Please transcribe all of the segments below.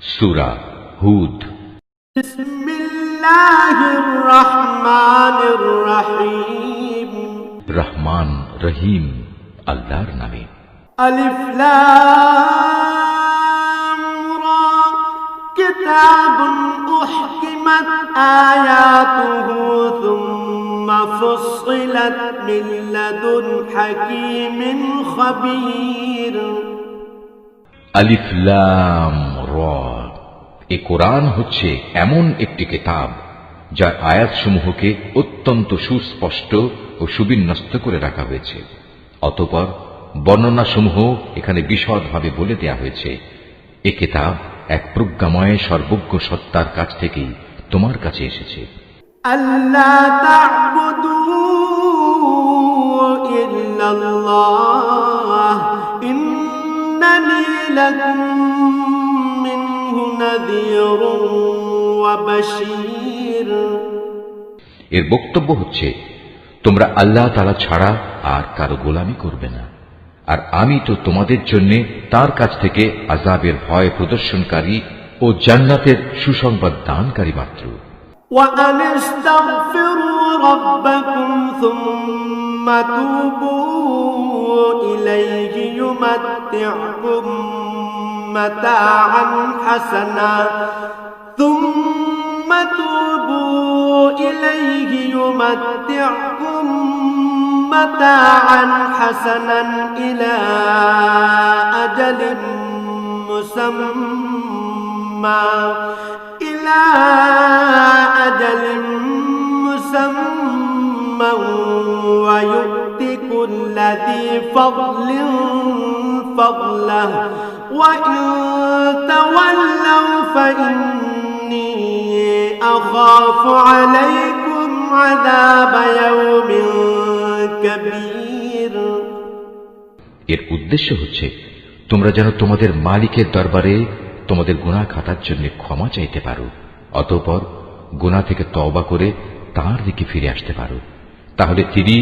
সূরা হুদ। বিসমিল্লাহির রহমানির রহিম। রহমান রহিম আল্লাহর নামে। আলিফ লাম রা কিতাবুন উহকিমাত আয়াতুহু সুম্মা ফুসসিলাত মিন লাদুন হাকীমিন খাবীর। আলিফ লাম রা, এ কোরআন হচ্ছে এমন একটি কিতাব যার আয়াতসমূহকে অত্যন্ত সুস্পষ্ট ও সুবিন্যস্ত করে রাখা হয়েছে। অতঃপর বর্ণনাসমূহ এখানে বিশদভাবে বলে দেয়া হয়েছে। এ কিতাব এক প্রজ্ঞাময় সর্বজ্ঞ সত্তার কাছ থেকেই তোমার কাছে এসেছে। আল্লা তা'বুদু ইল্লাল্লাহ ইন্নানি লাকুম মিনহু নাযীরুন ওয়া বাশীর। এর বক্তব্য হচ্ছে, তোমরা আল্লাহ তাআলা ছাড়া আর কারো গোলামি করবে না, আর আমি তো তোমাদের জন্য তার কাছ থেকে আযাবের ভয় প্রদর্শনকারী ও জান্নাতের সুসংবাদ দানকারী মাত্র। وأن استغفروا ربكم ثم توبوا إليه يمتعكم متاعا حسنا إلى أجل مسمى ويؤت كل ذي فضل فضله وإن تولوا فإني أخاف عليكم عذاب يوم كبير। এর উদ্দেশ্য হচ্ছে, তোমরা যেন তোমাদের মালিকের দরবারে তোমাদের গুনাহ খাতার জন্য ক্ষমা চাইতে পারো, অতঃপর গুনাহ থেকে তওবা করে তাঁর দিকে ফিরে আসতে পারো। তাহলে তিনি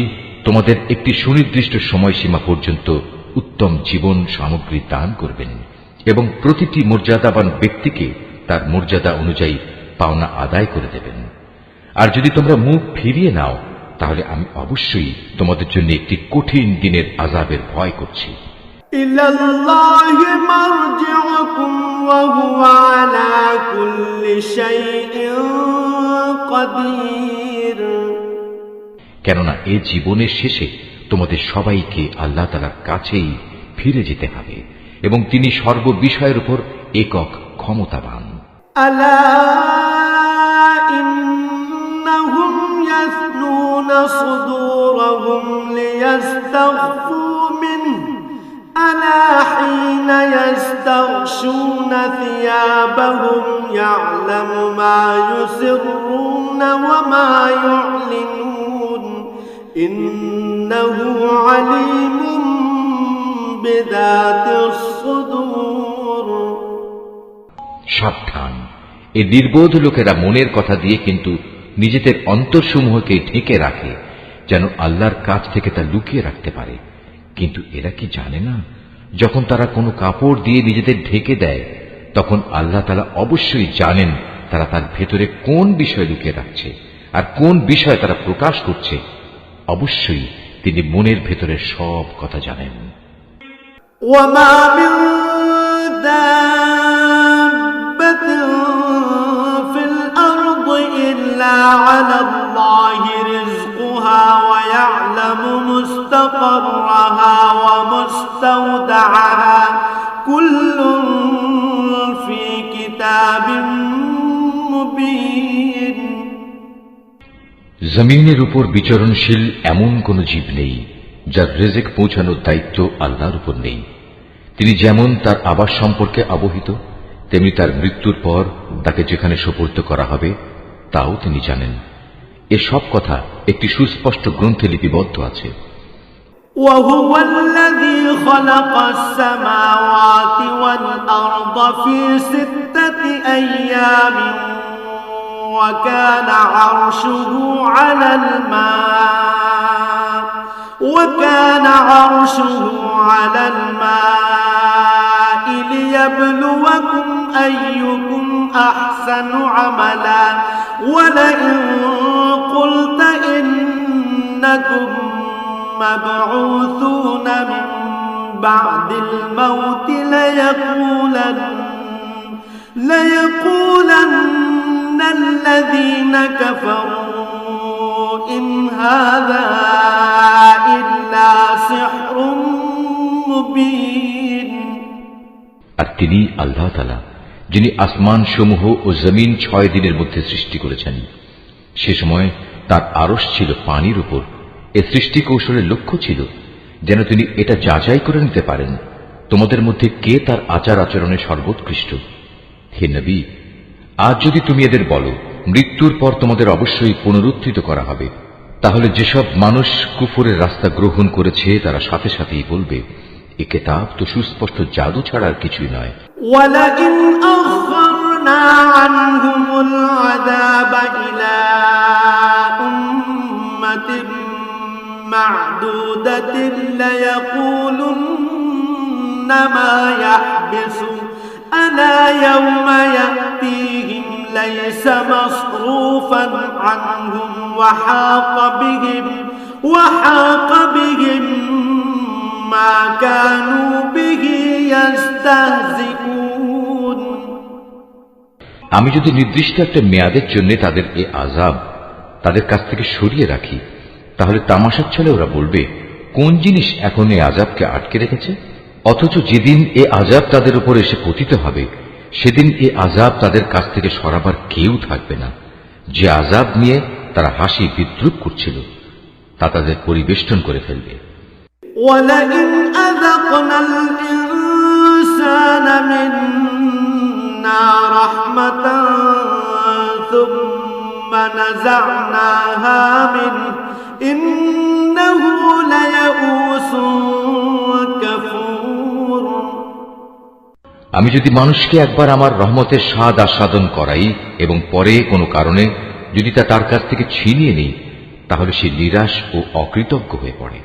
তোমাদের একটি সুনির্দিষ্ট সময়সীমা পর্যন্ত উত্তম জীবন সামগ্রী দান করবেন এবং প্রতিটি মর্যাদাবান ব্যক্তিকে তার মর্যাদা অনুযায়ী পাওনা আদায় করে দেবেন। আর যদি তোমরা মুখ ফিরিয়ে নাও, তাহলে আমি অবশ্যই তোমাদের জন্য একটি কঠিন দিনের আযাবের ভয় করছি। ইলাল্লাহি মারজিউকুম ওয়া হুয়া আলা কুল্লি শাইইন কাদির। কেননা এ জীবনের শেষে তোমাদের সবাইকে আল্লাহ তাআলার কাছেই ফিরে যেতে হবে এবং তিনি সর্ববিষয়ের উপর একক ক্ষমতাবান। আলা ইন্নাহুম ইয়াসনুনা সুদুরহুম লিয়াস্তাগফু মিনহু আলা হিনা ইয়াস্তাগশুনা থিয়াবাহুম ইয়া'লামু মা ইউসিররুনা ওয়া মা ইউ'লিনুন ইন্নাহু আলীমুম বিযাতিস সুদূর। সাবধান, এই নির্বোধ লোকেরা মনের কথা দিয়ে কিন্তু নিজেদের অন্তরসমূহকে ঢেকে রাখে, যেন আল্লাহর কাছ থেকে তা লুকিয়ে রাখতে পারে। কিন্তু এরা কি জানে না, যখন তারা কোনো কাপড় দিয়ে নিজেদের ঢেকে দেয়, তখন আল্লাহ তাআলা অবশ্যই জানেন তারা তার ভেতরে কোন বিষয় লুকিয়ে রাখছে আর কোন বিষয় তারা প্রকাশ করছে। অবশ্যই তিনি মনের ভেতরের সব কথা জানেন। ওয়ামা মিন দাব্বাতিন ফিল আরদি ইল্লা আলাল্লাহি রিজকুহা ওয়া ইয়া'লামু মুস্তাকাররাহা ওয়া মুস্তাওদা'াহা কুল্লুন ফি কিতাবিন মুবিন। জমিনের উপর বিচরণশীল এমন কোন জীব নেই যার রিজিক পৌঁছানোর দায়িত্ব আল্লাহর উপর নেই। তিনি যেমন তার আবাস সম্পর্কে অবহিত, তেমনি তার মৃত্যুর পর তাকে যেখানে সোপর্দ করা হবে তাও তিনি জানেন। এসব কথা একটি সুস্পষ্ট গ্রন্থে লিপিবদ্ধ আছে। وهو الذي خلق السماوات والأرض في 6 أيام وكان عرشه على الماء ليبلوكم أيكم أحسن عملا ولئن قلت إنكم مبعوثون من بعد الموت ليقولن الذين كفروا إن هذا إلا سحر مبين। আর তিনি আল্লাহ তাআলা যিনি আসমান সমূহ ও জমিন 6 দিনের মধ্যে সৃষ্টি করেছেন। সে সময় তার আরশ ছিল পানির উপর। এ সৃষ্টি কৌশলের লক্ষ্য ছিল যেন তিনি এটা যাচাই করে নিতে পারেন তোমাদের মধ্যে কে তার আচার আচরণে সর্বোৎকৃষ্ট। হে নবী, আজ যদি তুমি এদের বলো মৃত্যুর পর তোমাদের অবশ্যই পুনরুত্থিত করা হবে, তাহলে যেসব মানুষ কুফরের রাস্তা গ্রহণ করেছে তারা সাথে সাথেই বলবে এ কিতাব তো সুস্পষ্ট জাদু ছাড়া আর কিছুই নয়। ওয়ালাইন আখরনা আনহুমুল আযাব ইলা উম্মাতিন মা'দুদাতিন লায়াকুলুন্না মা ইয়াহবিসু আলা ইয়াওমা ইয়াতিহিম লাইসা মাসরুফান আনহুম ওয়া হাqa বিহিম মা কানু বিহি ইস্তাহজিউন। আমি যদি নির্দিষ্ট একটা মেয়াদের জন্য তাদের এ আযাব তাদের কাছ থেকে সরিয়ে রাখি, তাহলে তামাশার ছলে ওরা বলবে কোন জিনিস এখন এই আযাবকে আটকে রেখেছে। অথচ যেদিন এ আযাব তাদের উপর এসে পতিত হবে সেদিন এ আযাব তাদের কাছ থেকে সরাবার কেউ থাকবে না। যে আযাব নিয়ে তারা হাসি বিদ্রুপ করছিল তা তাদের পরিবেষ্টন করে ফেলবে। وَلَئِنْ أَذَقْنَا الْإِنسَانَ مِنَّا رَحْمَةً ثُمَّ نَزَعْنَاهَا مِنْهُ إِنَّهُ لَيَئُوسٌ كَفُورٌ। আমি যদি মানুষকে একবার আমার রহমতের স্বাদ আস্বাদন করাই এবং পরে কোনো কারণে যদি তা তার কাছ থেকে ছিনিয়ে নিই, তাহলে সে নিরাশ ও অকৃতজ্ঞ হয়ে পড়ে।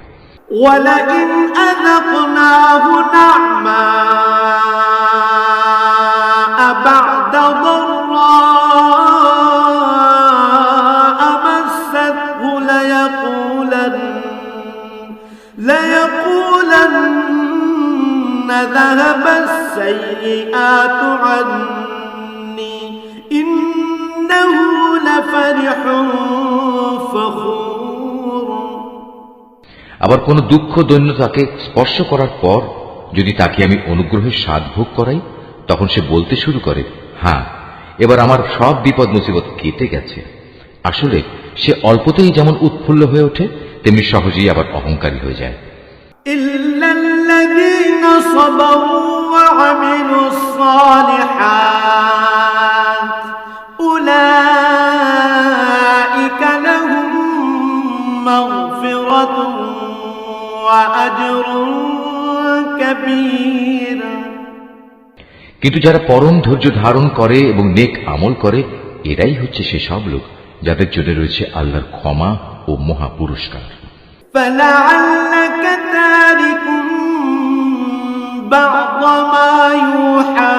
وَلَئِنْ أَذَقْنَاهُ نَعْمَاءَ بَعْدَ ضَرَّاءَ مَسَّتْهُ لَيَقُولَنَّ ذَهَبَ السَّيِّئَاتُ عَنِّي إِنَّهُ لَفَرِحٌ فَخُورٌ। আবার কোন দুঃখ দৈন্য তাকে স্পর্শ করার পর যদি তাকে আমি অনুগ্রহের স্বাদ ভোগ করাই, তখন সে বলতে শুরু করে হ্যাঁ, এবার আমার সব বিপদ মুসিবত কেটে গেছে। আসলে সে অল্পতেই যেমন উৎফুল্ল হয়ে ওঠে তেমনি সহজেই আবার অহংকারী হয়ে যায়। ইল্লাল্লাযীনা সাবারু ওয়া আমিলুস সালিহাত উলাইকা লাহুম মাগফিরাতুন ওয়া আজরুন কাবীর। কিন্তু যারা পরম ধৈর্য ধারণ করে এবং নেক আমল করে এরাই হচ্ছে সে সব লোক যাদের জন্য রয়েছে আল্লাহর ক্ষমা ও মহা পুরস্কার। فَلَعَلَّكَ تَارِكٌ بَعْضَ مَا يُوحَى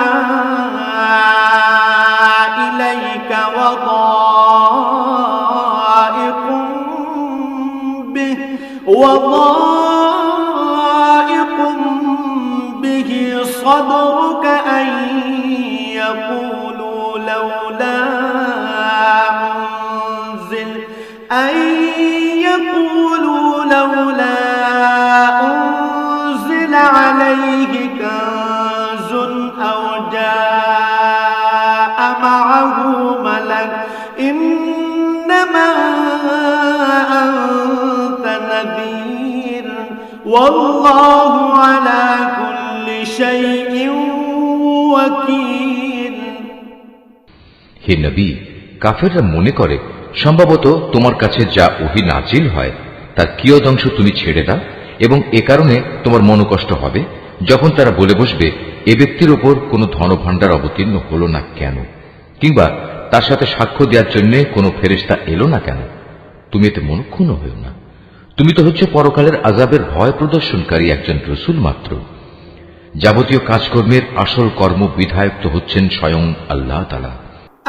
إِلَيْكَ وَضَائِقٌ بِهِ صَدْرُكَ أَن يَقُولُوا لَوْلَا أنزل عليه كنز أو جاء معه ملك إنما أنت نذير والله على كل شيء وكيل। হে নবী, কাফেররা মনে করে সম্ভবত তোমার কাছে যা ওহী নাজিল হয় তার কিয়দংশ তুমি ছেড়ে দাও এবং এ কারণে তোমার মনোকষ্ট হবে যখন তারা বলে বসবে এ ব্যক্তির ওপর কোনো ধনভাণ্ডার অবতীর্ণ হলো না কেন, কিংবা তার সাথে সাক্ষ্য দেওয়ার জন্য কোনো ফেরেশতা এলো না কেন। তুমি এতে মনক্ষুণ্ণ হও না। তুমি তো হচ্ছে পরকালের আযাবের ভয় প্রদর্শনকারী একজন রাসূল মাত্র। যাবতীয় কাজকর্মের আসল কর্ম বিধায়ক তো হচ্ছেন স্বয়ং আল্লাহ তাআলা।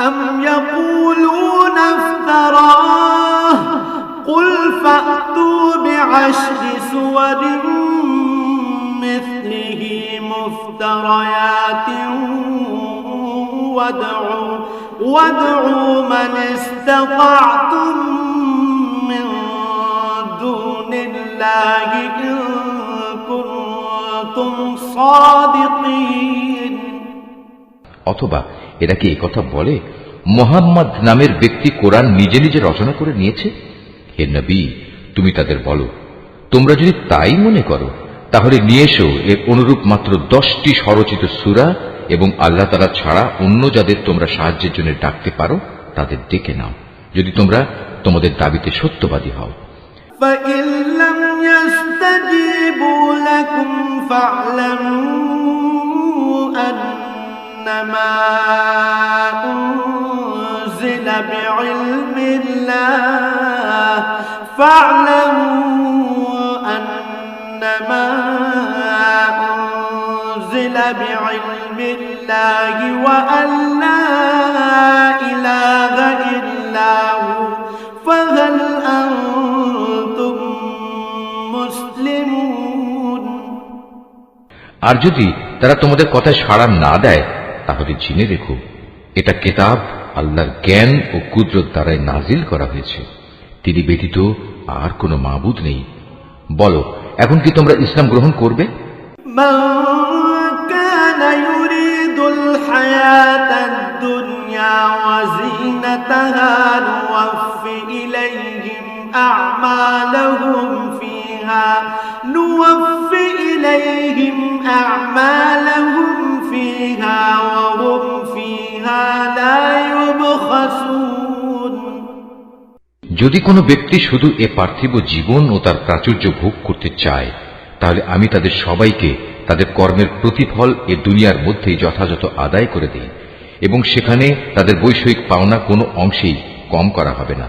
أم يقولون افتراه قل فأتوا بعشر سور مثله مفتريات وادعوا من استطعتم من دون الله إن كنتم صادقين। অথবা এরা কি একথা বলে, মুহাম্মদ নামের ব্যক্তি কোরআন নিজে নিজে রচনা করে নিয়েছে? হে নবী, তুমি তাদের বলো, তোমরা যদি তাই মনে করো তাহলে নিয়ে এসো এর অনুরূপ মাত্র 10টি স্বরচিত সূরা, এবং আল্লাহ তাআলা ছাড়া অন্য যাদের তোমরা সাহায্যের জন্য ডাকতে পারো তাদের ডেকে নাও, যদি তোমরা তোমাদের দাবিতে সত্যবাদী হও। فإن لم يستجيبوا لكم فاعلموا أنما أنزل بعلم الله وأن لا إله إلا هو فهل أنتم مسلمون। আর যদি তারা তোমাদের কথায় সাড়া না দেয় তাহলে জেনে রেখো, এটা কিতাব আল্লাহর জ্ঞান ও কুদরত দ্বারাই নাজিল করা হয়েছে, তিনি ব্যতীত আর কোনো মাবুদ নেই। বলো, এখন কি তোমরা ইসলাম গ্রহণ করবে? من كان يريد الحياة الدنيا وزينتها نوفي إليهم أعمالهم فيها وهم فيها لا يبخسون। যদি কোনো ব্যক্তি শুধু এ পার্থিব জীবন ও তার প্রাচুর্য ভোগ করতে চায়, তাহলে আমি তাদের সবাইকে তাদের কর্মের প্রতিফল এ দুনিয়ার মধ্যেই যথাযথ আদায় করে দিই, এবং সেখানে তাদের বৈষয়িক পাওনা কোনো অংশেই কম করা হবে না।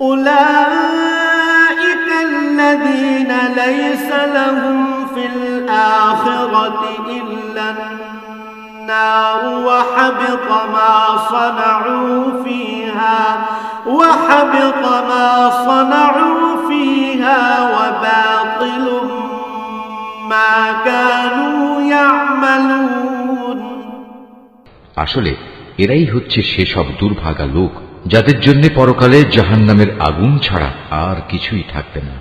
أولئك الذين ليس لهم في الآخرة إلا النار وحبط ما صنعوا فيها وباطل ما كانوا يعملون। আসলে এরাই হচ্ছে সেসব দুর্ভাগা লোক যাদের জন্য পরকালে জাহান্নামের আগুন ছাড়া আর কিছুই থাকবে না।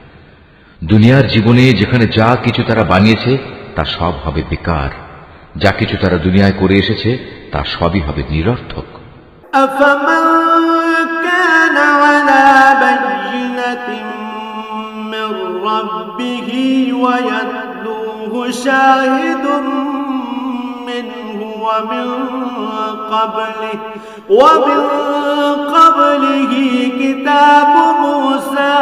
দুনিয়ার জীবনে যেখানে যা কিছু তারা বানিয়েছে তা সব হবে বেকার, যা কিছু তারা দুনিয়ায় করে এসেছে তা সবই হবে নিরর্থক। أفمن كان على بينة من ربه ويتلوه شاهد منه ومن قبله كتاب موسى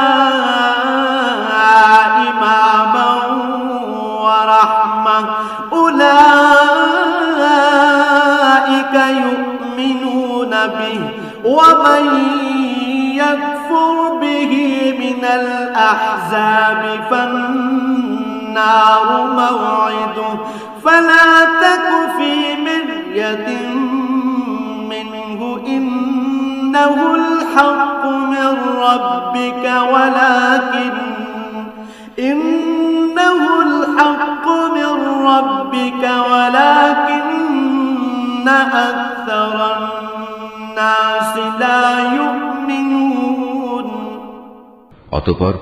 إماما ورحمة أولئك يؤمنون به ومن يكفر به من الأحزاب فالنار موعده فلا تك في مرية منه إنه الحق من ربك ولكن أكثر الناس لا يؤمنون। অতঃপর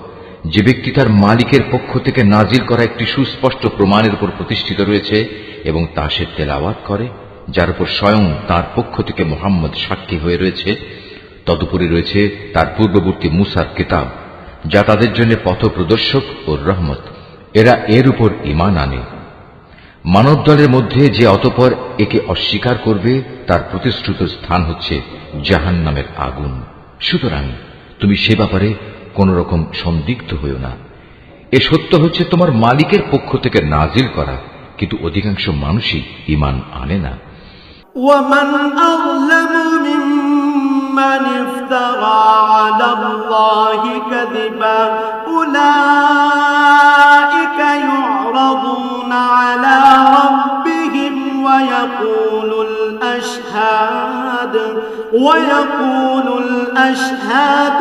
যে ব্যক্তি তার মালিকের পক্ষ থেকে নাজিল করা একটি সুস্পষ্ট প্রমাণের উপর প্রতিষ্ঠিত রয়েছে এবং তা সে তেলাওয়াত করে, যার উপর স্বয়ং তার পক্ষ থেকে মুহাম্মদ সাক্ষী হয়ে রয়েছে, তদুপরি রয়েছে তার পূর্ববর্তী মুসার কিতাব, যা তাদের জন্য পথপ্রদর্শক ও রহমত, এরা এর উপর ঈমান আনে। মানব দলের মধ্যে যে অতঃপর একে অস্বীকার করবে তার প্রতিশ্রুত স্থান হচ্ছে জাহান্নামের আগুন। সুতরাং তুমি সে ব্যাপারে কোন রকম সন্দিগ্ধ হইও না। এ সত্য হচ্ছে তোমার মালিকের পক্ষ থেকে নাজিল করা, কিন্তু অধিকাংশ মানুষই ঈমান আনে না। ومن أظلم ممن افترى على الله كذبا أولئك يعرضون يعرضون على ربهم ويقول الأشهاد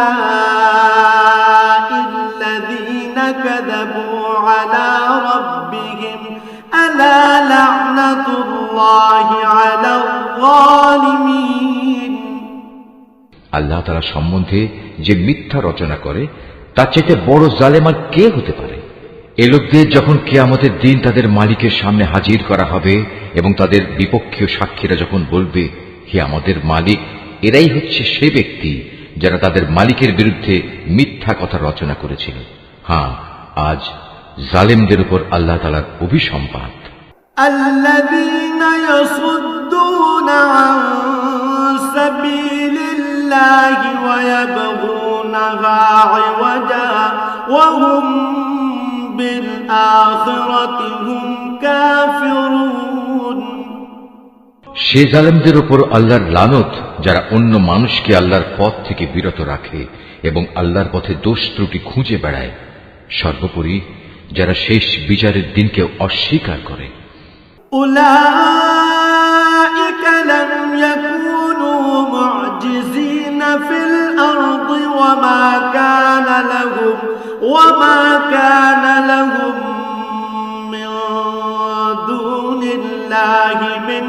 هؤلاء الذين كذبوا على ربهم ألا لعنة الله على الظالمين আল্লাহ তাআলা সম্বন্ধে যে মিথ্যা রচনা করে তার চাইতে বড় জালেম আর কে হতে পারে? এ লোকদের যখন কিয়ামতের দিন তাদের মালিকের সামনে হাজির করা হবে এবং তাদের বিপক্ষীয় সাক্ষীরা যখন বলবে, হে আমাদের মালিক, এরাই হচ্ছে সে ব্যক্তি যারা তাদের মালিকের বিরুদ্ধে মিথ্যা কথা রচনা করেছিল। হ্যাঁ, আজ জালেমদের উপর আল্লাহ তাআলার অভিসম্পাত। الذين يصدون عن سبيل الله ويبغونها عوجا وهم بالآخرة هم كافرون সে জালেমদের উপর আল্লাহর লানত যারা অন্য মানুষকে আল্লাহর পথ থেকে বিরত রাখে এবং আল্লাহর পথে দোষ ত্রুটি খুঁজে বেড়ায়, সর্বোপরি যারা শেষ বিচারের দিনকে অস্বীকার করে। أولئك لم يكونوا معجزين في الأرض وما كان لهم من دون الله من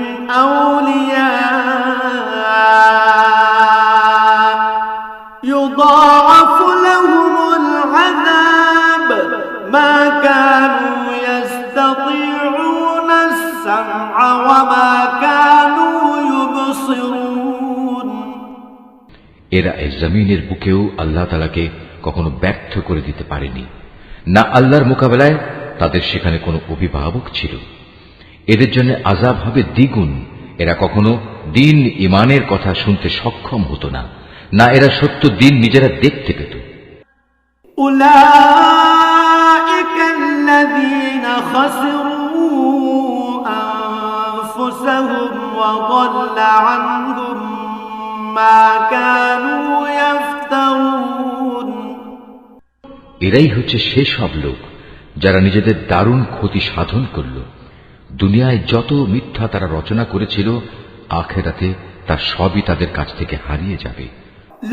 أولياء يضاعف لهم العذاب ما كانوا يستطيعون السمع وما كانوا يبصرون এরা এই জমিনের বুকেও আল্লাহ তাআলাকে কখনো ব্যর্থ করে দিতে পারেনি, না আল্লাহর মোকাবেলায় তাদের সেখানে কোনো অভিভাবক ছিল। এদের জন্য আযাব হবে দ্বিগুণ। এরা কখনো দিন ইমানের কথা শুনতে সক্ষম হতো না, না এরা সত্য দিন নিজেরা দেখতে পেত। أولئك الذين خسروا أنفسهم وضل عنهم ما كانوا يفترون এরাই হচ্ছে সেসব লোক যারা নিজেদের দারুণ ক্ষতি সাধন করল। দুনিয়ায় যত মিথ্যা তারা রচনা করেছিল, আখিরাতে তার সবই তাদের কাছ থেকে হারিয়ে যাবে।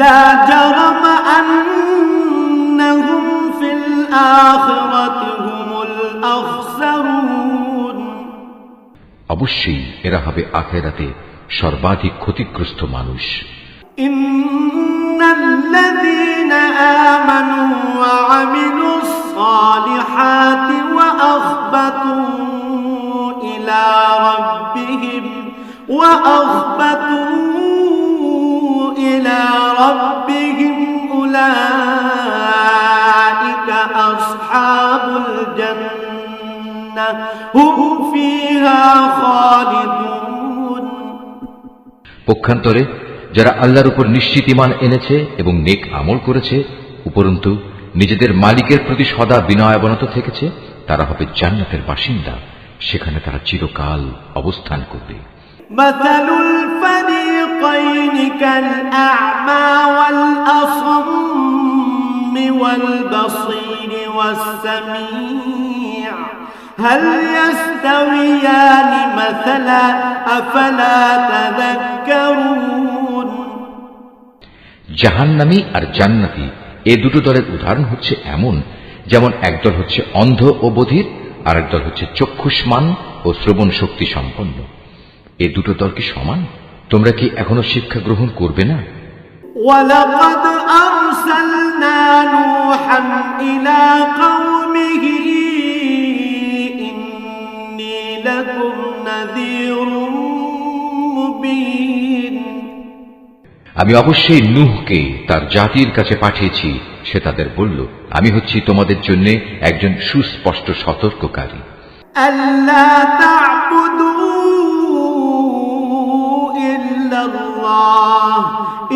لا جرم أنهم في الآخرة هم الأخسرون অবশ্যই এরা হবে আখিরাতে সর্বাধিক ক্ষতিগ্রস্ত মানুষ। إن الذين آمنوا وعملوا الصالحات وأخبتوا إلى ربهم أولئك أصحاب الجنة هم فيها خالدون পক্ষান্তরে যারা আল্লাহর উপর নিশ্চিত ঈমান এনেছে এবং নেক আমল করেছে, উপরন্তু নিজেদের মালিকের প্রতি সদা বিনয়াবনত থেকেছে, তারা হবে জান্নাতের বাসিন্দা, সেখানে তারা চিরকাল অবস্থান করবে। مثل الفريقين كالأعمى والأصم والبصير والسميع هل يستويان مثلا أفلا تذكرون জাহান্নামী আর জান্নাতি এই দুটো দলের উদাহরণ হচ্ছে এমন, যেমন একদল হচ্ছে অন্ধ ও বধির, আর একদল হচ্ছে চক্ষুষ্মান ও শ্রবণ শক্তি সম্পন্ন। এই দুটো দল কি সমান? তোমরা কি এখনো শিক্ষা গ্রহণ করবে না? وَلَقَدْ أَرْسَلْنَا نُوحًا إِلَى قَوْمِهِ إِنِّي لَكُمْ نَذِيرٌ مُبِينٌ আমি অবশ্যই নূহকে তার জাতির কাছে পাঠিয়েছি। সে তাদের বলল, আমি হচ্ছি তোমাদের জন্য একজন সুস্পষ্ট সতর্ককারী। أَلَّا تَعْبُدُوا إِلَّا اللَّهَ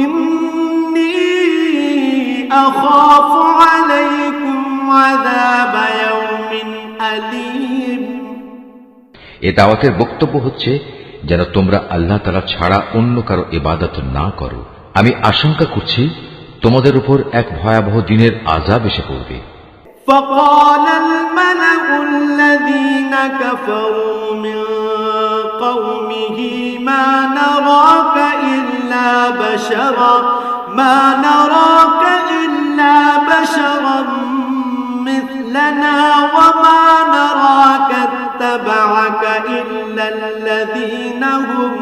إِنِّي أَخَافُ عَلَيْكُمْ عَذَابَ يَوْمٍ أَلِيمٍ এ দাওয়াতের বক্তব্য হচ্ছে যেন তোমরা আল্লাহ তাআলা ছাড়া অন্য কারো ইবাদত না করো। আমি আশঙ্কা করছি তোমাদের উপর এক ভয়াবহ দিনের আযাব এসে পড়বে। فقال الملأ الذين كفروا من قومه ما نراك إلا بشرا مثلنا وما نراك اتبعك إلا الذين هم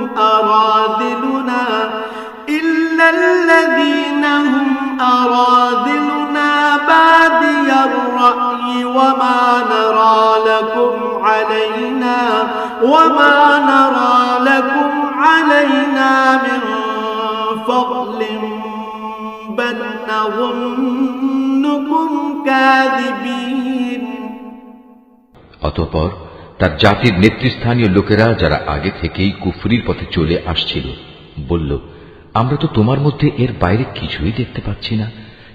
أراذلنا بادي الرأي وما نرى لكم علينا من فضل بل نظنكم كاذبين। অতঃপর তার জাতির নেতৃস্থানীয় লোকেরা যারা আগে থেকেই কুফরির পথে চলে আসছিল বলল, আমরা তো তোমার মধ্যে এর বাইরে কিছুই দেখতে পাচ্ছি না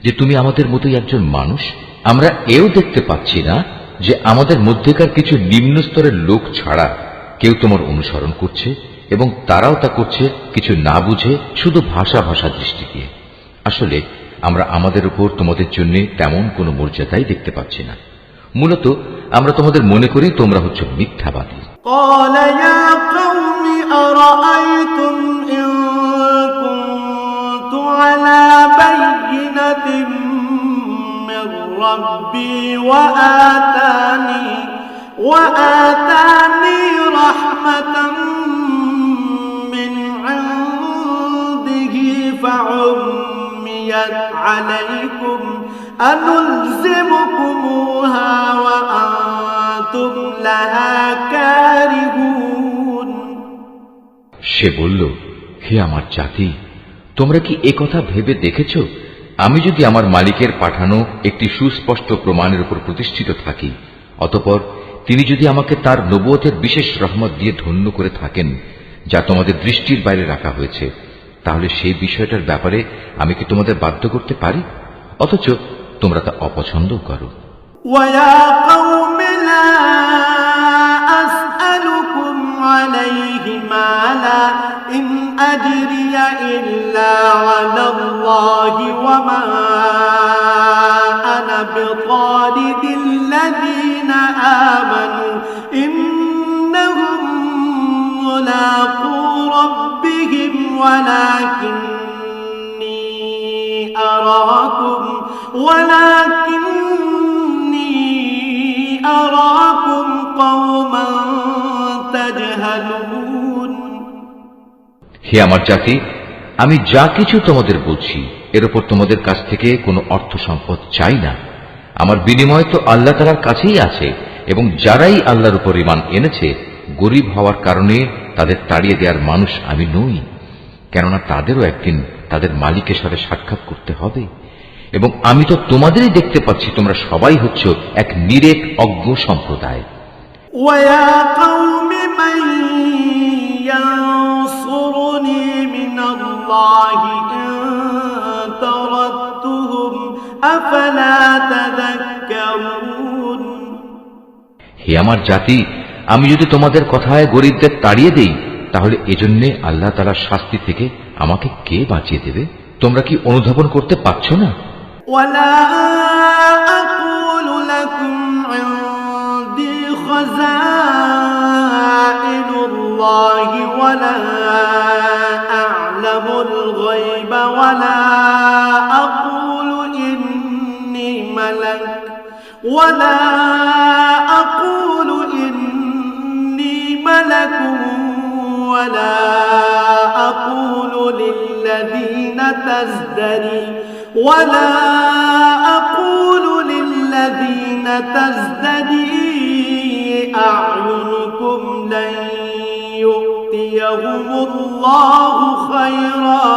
যে তুমি আমাদের মতোই একজন মানুষ। আমরা এও দেখতে পাচ্ছি না যে আমাদের মধ্যেকার কিছু নিম্ন স্তরের লোক ছাড়া কেউ তোমার অনুসরণ করছে, এবং তারাও তা করছে কিছু না বুঝে, শুধু ভাষা দৃষ্টি দিয়ে। আসলে আমরা আমাদের উপর তোমাদের জন্য তেমন কোনো মর্যাদাই দেখতে পাচ্ছি না। মূলত আমরা তোমাদের মনে করি তোমরা হচ্ছে মিথ্যাবাদী। قال يا قوم أرأيتم إن كنت على بينة من ربي وآتاني رحمة من عنده فعميت عليكم أنلزمكموها وأنتم لها كارهون। সে বলল, হে আমার জাতি, তোমরা কি একথা ভেবে দেখেছ, আমি যদি আমার মালিকের পাঠানো একটি সুস্পষ্ট প্রমাণের উপর প্রতিষ্ঠিত থাকি, অতঃপর তিনি যদি আমাকে তার নবুয়তের বিশেষ রহমত দিয়ে ধন্য করে থাকেন, যা তোমাদের দৃষ্টির বাইরে রাখা হয়েছে, তাহলে সেই বিষয়টার ব্যাপারে আমি কি তোমাদের বাধ্য করতে পারি? অথচ তোমরা তা অপছন্দ করো। وَيَا قَوْمِ لَا أَسْأَلُكُمْ عَلَيْهِ مَالًا إِنْ أَجْرِيَ إِلَّا عَلَى اللَّهِ وَمَا أَنَا بِطَارِدِ الَّذِينَ آمَنُوا إِنَّهُمْ مُلَاقُو رَبِّهِمْ ولكني أراكم قوما تجهلون। হে আমার জাতি, আমি যা কিছু তোমাদের বলছি এর উপর তোমাদের কাছ থেকে কোনো অর্থ সম্পদ চাই না। আমার বিনিময় তো আল্লাহ তাআলার কাছেই আছে, এবং যারাই আল্লাহর উপর ঈমান এনেছে গরীব হওয়ার কারণে তাদের তাড়িয়ে দেওয়ার মানুষ আমি নই, কেননা তাদেরও একদিন তাদের মালিকের সাথে সাক্ষাৎ করতে হবে। এবং আমি তো তোমাদেরই দেখতে পাচ্ছি তোমরা সবাই হচ্ছ এক নিরেট অজ্ঞ সম্প্রদায়। وَيَا قَوْمِ مَن يَنصُرُنِي مِنَ اللَّهِ إِن طَرَدتُّهُمْ أَفَلَا تَذَكَّرُونَ। হে আমার জাতি, আমি যদি তোমাদের কথায় গরীবদের তাড়িয়ে দেই, তাহলে এজন্য আল্লাহ তাআলার শাস্তি থেকে আমাকে কে বাঁচিয়ে দেবে? তোমরা কি অনুধাবন করতে পারছো না? وَلَا أَقُولُ لَكُمْ عِندِي خَزَائِنُ اللَّهِ وَلَا أَعْلَمُ الْغَيْبَ وَلَا أَقُولُ إِنِّي مَلَكٌ وَلَا أَقُولُ لِلَّذِينَ تَزْدَرِي أَعْيُنُكُمْ لَن يُؤْتِيَهُمُ اللَّهُ خَيْرًا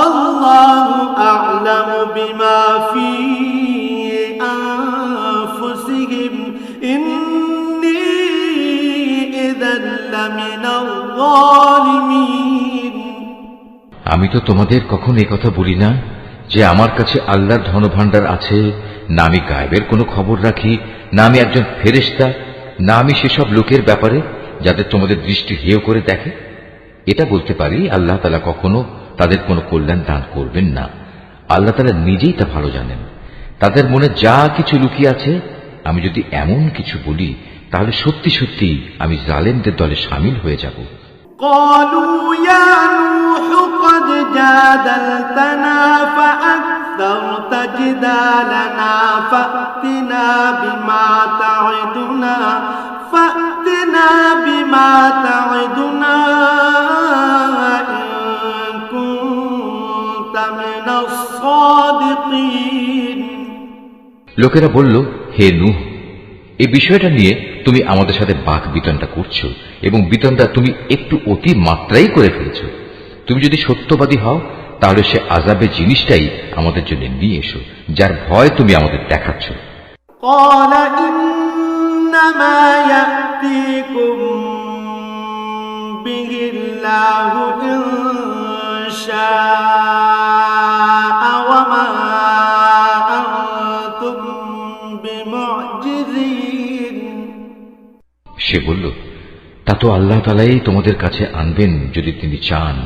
اللَّهُ أَعْلَمُ بِمَا فِي أَنفُسِهِمْ إِنِّي إِذًا لَّمِنَ الظَّالِمِينَ। আমি তো তোমাদের কখনো এই কথা বলি না যে আমার কাছে আল্লাহর ধনভাণ্ডার আছে, না আমি গায়েবের কোনো খবর রাখি, না আমি একজন ফেরেশতা, না আমি সেসব লোকের ব্যাপারে যাদের তোমাদের দৃষ্টি হেয় করে দেখে। এটা বলতে পারি, আল্লাহ তাআলা কখনো তাদের কোনো কল্যাণ দান করবেন না। আল্লাহ তাআলা নিজেই তা ভালো জানেন। তাদের মনে যা কিছু লুকিয়ে আছে, আমি যদি এমন কিছু বলি তাহলে সত্যি সত্যি আমি জালেমদের দলে শামিল হয়ে যাব। قالوا يا نوح قد جادلتنا فأكثرت جدالنا فأتنا بما تعدنا إن كنت من الصادقين। লোকেরা বলল, হে নূহ, এই বিষয়টা নিয়ে তুমি আমাদের সাথে বাক বিতণ্ডা করছো এবং বিতণ্ডা তুমি একটু অতি মাত্রাই করে ফেলেছো। তুমি যদি সত্যবাদী হও তাহলে সে আযাবের জিনিসটাই আমাদের জন্য নিয়ে এসো, যার ভয় তুমি আমাদের দেখাচ্ছ। قال إنما يأتيكم به الله إن شاء وما أنتم بمعجزين। সে বলল, তা তো আল্লাহ তাআলাই তোমাদের কাছে আনবেন যদি তিনি চান,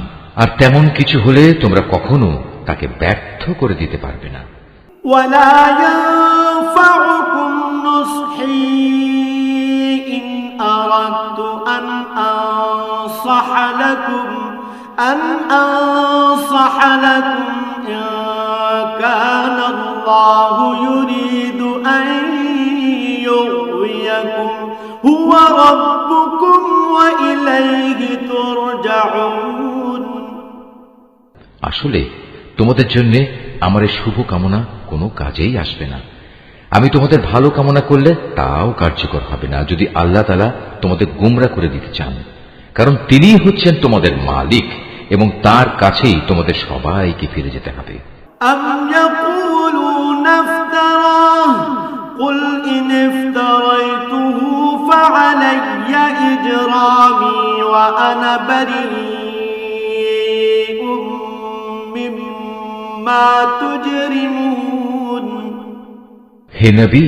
আর তেমন কিছু হলে তোমরা কখনো তাকে ব্যর্থ করে দিতে পারবে না। ولا ينفعكم نصحي إن أردت أن أنصح لكم إن كان الله يريد أن يغويكم هو ربكم وإليه ترجعون। আসলে তোমাদের জন্য আমার এই শুভ কামনা কোনো কাজেই আসবে না। আমি তোমাদের ভালো কামনা করলে তাও কার্যকর হবে না যদি আল্লাহ তাআলা তোমাদের গোমরা করে দিতে চান, কারণ তিনিই হচ্ছেন তোমাদের মালিক এবং তার কাছেই তোমাদের সবাইকে ফিরে যেতে হবে। أم يقولون افتراه قل إن افتريته فعلي إجرامي وأنا بريء مما تجرمون। হে নবী,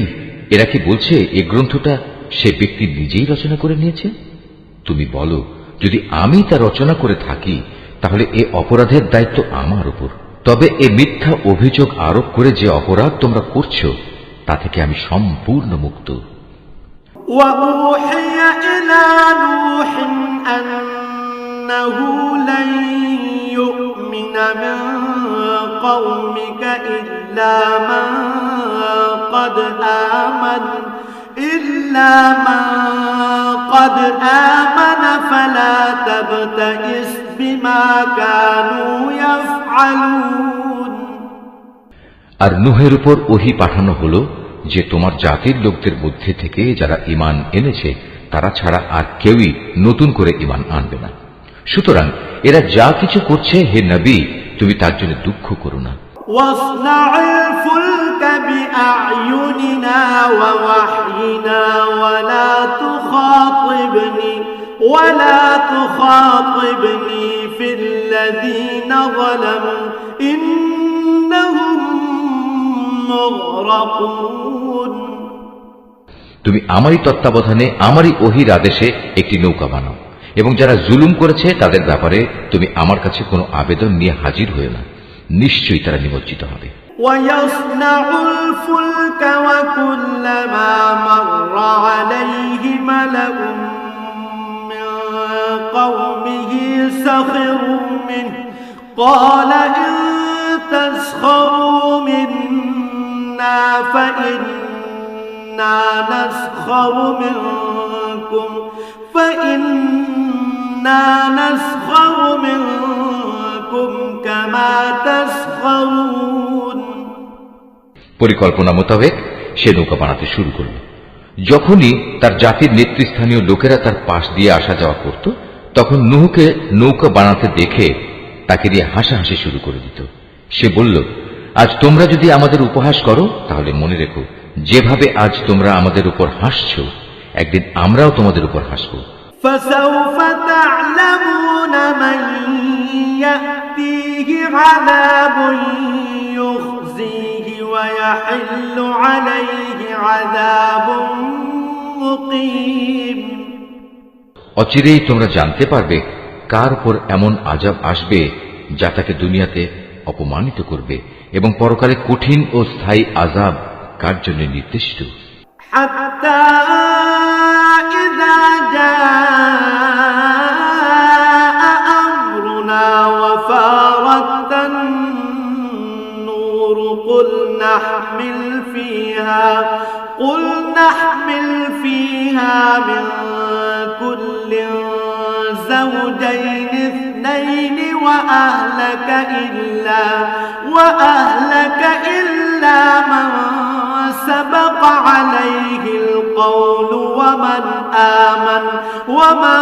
এরা কি বলছে এই গ্রন্থটা সে ব্যক্তি নিজেই রচনা করে নিয়েছে? তুমি বলো, যদি আমি তা রচনা করে থাকি তাহলে এ অপরাধের দায়িত্ব আমার উপর। তবে এ মিথ্যা অভিযোগ আরোপ করে যে অপরাধ তোমরা করছো তা থেকে আমি সম্পূর্ণ মুক্ত। وأوحي إلى نوح أنه لن يؤمن من قومك إلا من قد آمن فلا تبتئس بما كانوا يفعلون। আর নূহের উপর ওহী পাঠানো হলো যে তোমার জাতির লোকদের মধ্যে থেকে যারা ঈমান এনেছে তারা ছাড়া আর কেউই নতুন করে ঈমান আনবে না। সুতরাং এরা যা কিছু করছে, হে নবী, তুমি তার জন্য দুঃখ করো না। واصنع الفلك بأعيننا ووحينا ولا تخاطبني في الذين ظلموا إنهم مغرقون। তুমি আমারই তত্ত্বাবধানে আমারই ওহীর আদেশে একটি নৌকা বানাও এবং যারা জুলুম করেছে তাদের ব্যাপারে তুমি আমার কাছে কোনো আবেদন নিয়ে হাজির হয়ো না, নিশ্চয়ই তারা নিমজ্জিত হবে। ويصنع الفلك وكلما مر عليه ملأ من قومه سخروا منه قال إن تسخروا منا فإنا نسخر منكم كما تسخرون। পরিকল্পনা মোতাবেক সে নৌকা বানাতে শুরু করল। যখনই তার জাতির নেতৃস্থানীয় লোকেরা তার পাশ দিয়ে আসা যাওয়া করত, তখন নূহকে নৌকা বানাতে দেখে তাকে দিয়ে হাসাহাসি শুরু করে দিত। সে বলল, আজ তোমরা যদি আমাদের উপহাস করো তাহলে মনে রেখো, যেভাবে আজ তোমরা আমাদের উপর হাসছ, একদিন আমরাও তোমাদের উপর হাসব। فسوف تعلمون من يأتيه عذاب يخزيه ويحل عليه عذاب مقيم। অচিরেই তোমরা জানতে পারবে কার উপর এমন আযাব আসবে যা তাকে দুনিয়াতে অপমানিত করবে এবং পরকালে কঠিন ও স্থায়ী আযাব কার জন্য নির্দিষ্ট? حتى إذا جاء أمرنا وفارت النور قل نحمل فيها من كل زوجين اثنين وأهلك إلا من سبق عليه القول وما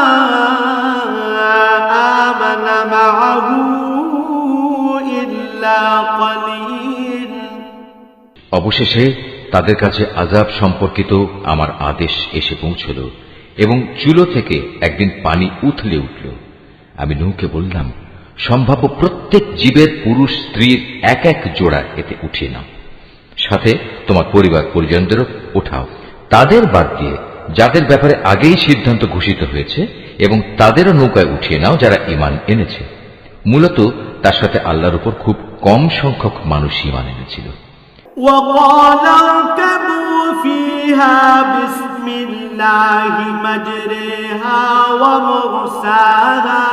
آمن معه إلا قليل। অবশেষে তাদের কাছে আযাব সম্পর্কিত আমার আদেশ এসে পৌঁছল এবং চুলো থেকে একদিন পানি উথলে উঠল। আমি নূহকে বললাম, সম্ভাব্য প্রত্যেক জীবের পুরুষ স্ত্রীর এক এক জোড়া এতে উঠিয়ে নাও, সাথে তোমার পরিবার পরিজনদেরও ওঠাও, তাদের বাদ দিয়ে যাদের ব্যাপারে আগেই সিদ্ধান্ত ঘোষিত হয়েছে, এবং তাদেরও নৌকায় উঠিয়ে নাও যারা ঈমান এনেছে। মূলত তার সাথে আল্লাহর উপর খুব কম সংখ্যক মানুষ ঈমান এনেছিল। وقال اركبوا فيها بسم الله مجريها ومرساها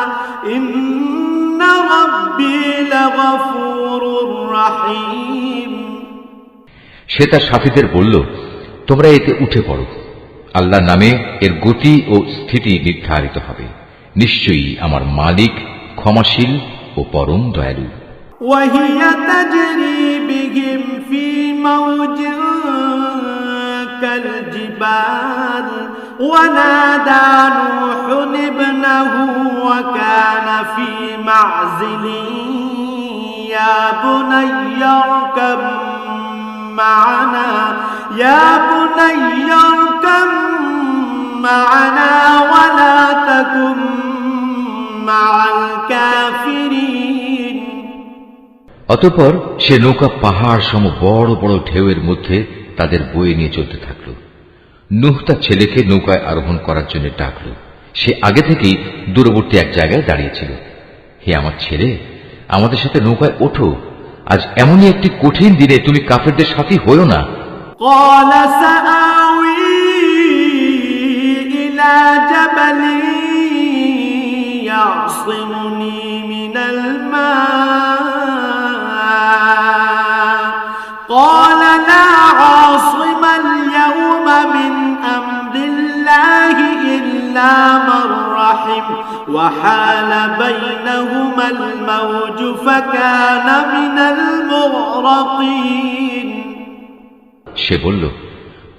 إن ربي لغفور رحيم। সে তার সাথীদের বলল, তোমরা এতে উঠে পড়ো, আল্লাহর নামে এর গতি ও স্থিতি নির্ধারিত হবে, নিশ্চয়ই আমার মালিক ক্ষমাশীল ও পরম দয়ালু। وهي تجري بهم في موج كالجبال ونادى نوح ابنه وكان في معزل يا بني اركب معنا ولا تكن مع الكافرين। অতঃপর সে নৌকা পাহাড় সম বড় বড় ঢেউয়ের মধ্যে তাদের বয়ে নিয়ে চলতে থাকল। নূহ তার ছেলেকে নৌকায় আরোহণ করার জন্য ডাকল। সে আগে থেকেই দূরবর্তী এক জায়গায় দাঁড়িয়েছিল। হে আমার ছেলে, আমাদের সাথে নৌকায় ওঠো, আজ এমনই একটি কঠিন দিনে তুমি কাফেরদের সাথী হইও না। قال سآوي إلى جبل يعصمني من الماء قال لا عاصم اليوم من أمر الله إلا من رحم وحال بينهما الموج فكان من المغرقين। সে বলল,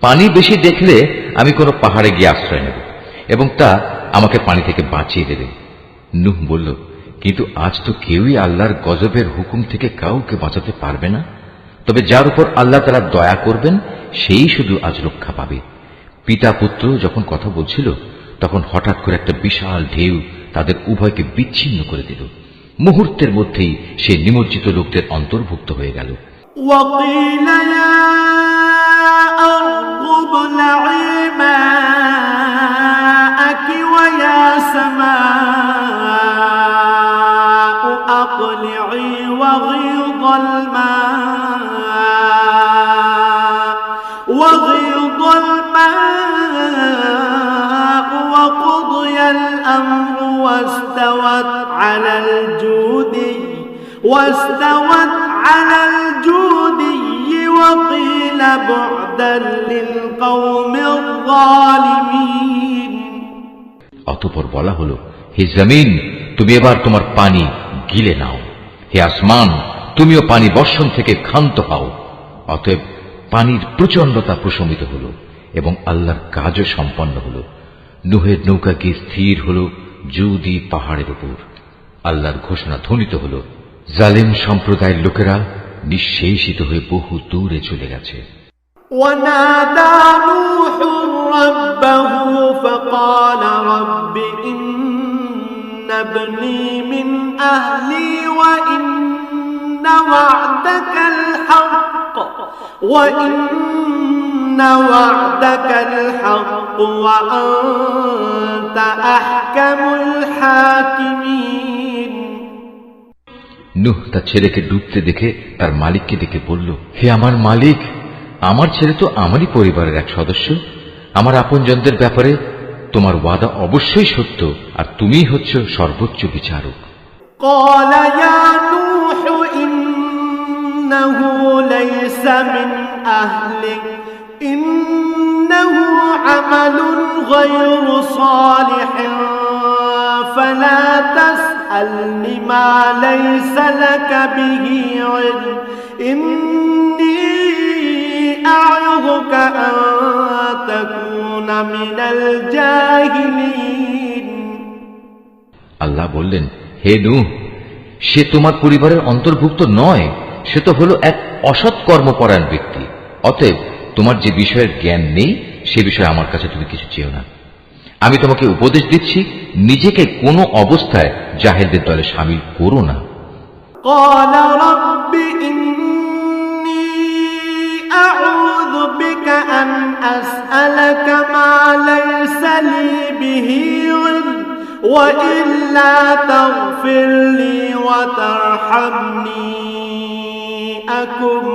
পানি বেশি দেখলে আমি কোনো পাহাড়ে গিয়ে আশ্রয় নেব এবং তা আমাকে পানি থেকে বাঁচিয়ে দেবে। নূহ বলল, কিন্তু আজ তো কেউই আল্লাহর গজবের হুকুম থেকে কাউকে বাঁচাতে পারবে না, তবে যার উপর আল্লাহ তাআলা দয়া করবেন সেই শুধু আজ রক্ষা পাবে। পিতা পুত্র যখন কথা বলছিল তখন হঠাৎ করে একটা বিশাল ঢেউ তাদের উভয়কে বিচ্ছিন্ন করে দিল। মুহূর্তের মধ্যেই সে নিমজ্জিত লোকদের অন্তর্ভুক্ত হয়ে গেল। وقيل يا أرض ابلعي ماءك ويا سماء أقلعي وغيض الماء وقضي الأمر واستوت على الجودي وقيل بعدا للقوم الظالمين। অতঃপর বলা হলো, হে জমিন, তুমি এবার তোমার পানি গিলে নাও, হে আসমান, তুমিও পানি বর্ষণ থেকে ক্ষান্ত হও। অতএব পানির প্রচণ্ডতা প্রশমিত হল এবং আল্লাহর কাজও সম্পন্ন হল। নূহের নৌকা গিয়ে স্থির হল জুদি পাহাড়ের উপর। আল্লাহর ঘোষণা ধ্বনিত হল, জালিম সম্প্রদায়ের লোকেরা নিঃশেষিত হয়ে বহু দূরে চলে গেছে। ونادى نوح ربه فقال رب إن ابني من أهلي وإن وعدك الحق وأنت أحكم الحاكمين। নূহ তার ছেলেকে ডুবতে দেখে তার মালিককে ডেকে বলল, হে আমার মালিক, আমার ছেলে তো আমারই পরিবারের এক সদস্য। আমার আপনজনদের ব্যাপারে তোমার ওয়াদা অবশ্যই সত্য, আর তুমিই হচ্ছ সর্বোচ্চ বিচারক। قال يا نوح إنه ليس من أهلك إنه عمل غير صالح فلا تسألني ما ليس لك به علم إني أعظك أن تكون من الجاهلين আল্লাহ বললেন, হে নূহ, সে তোমার পরিবারের অন্তর্ভুক্ত নয়, সে তো হলো এক অসৎ কর্মপরায়ণ ব্যক্তি। অতএব তোমার যে বিষয়ের জ্ঞান নেই সে বিষয়ে আমার কাছে তুমি কিছু চেও না। আমি তোমাকে উপদেশ দিচ্ছি, নিজেকে কোনো অবস্থায় জাহেলদের দলে শামিল করো না। قال رب إني أعوذ بك أن أسألك ما ليس لي به علم وإلا تغفر لي وترحمني أكن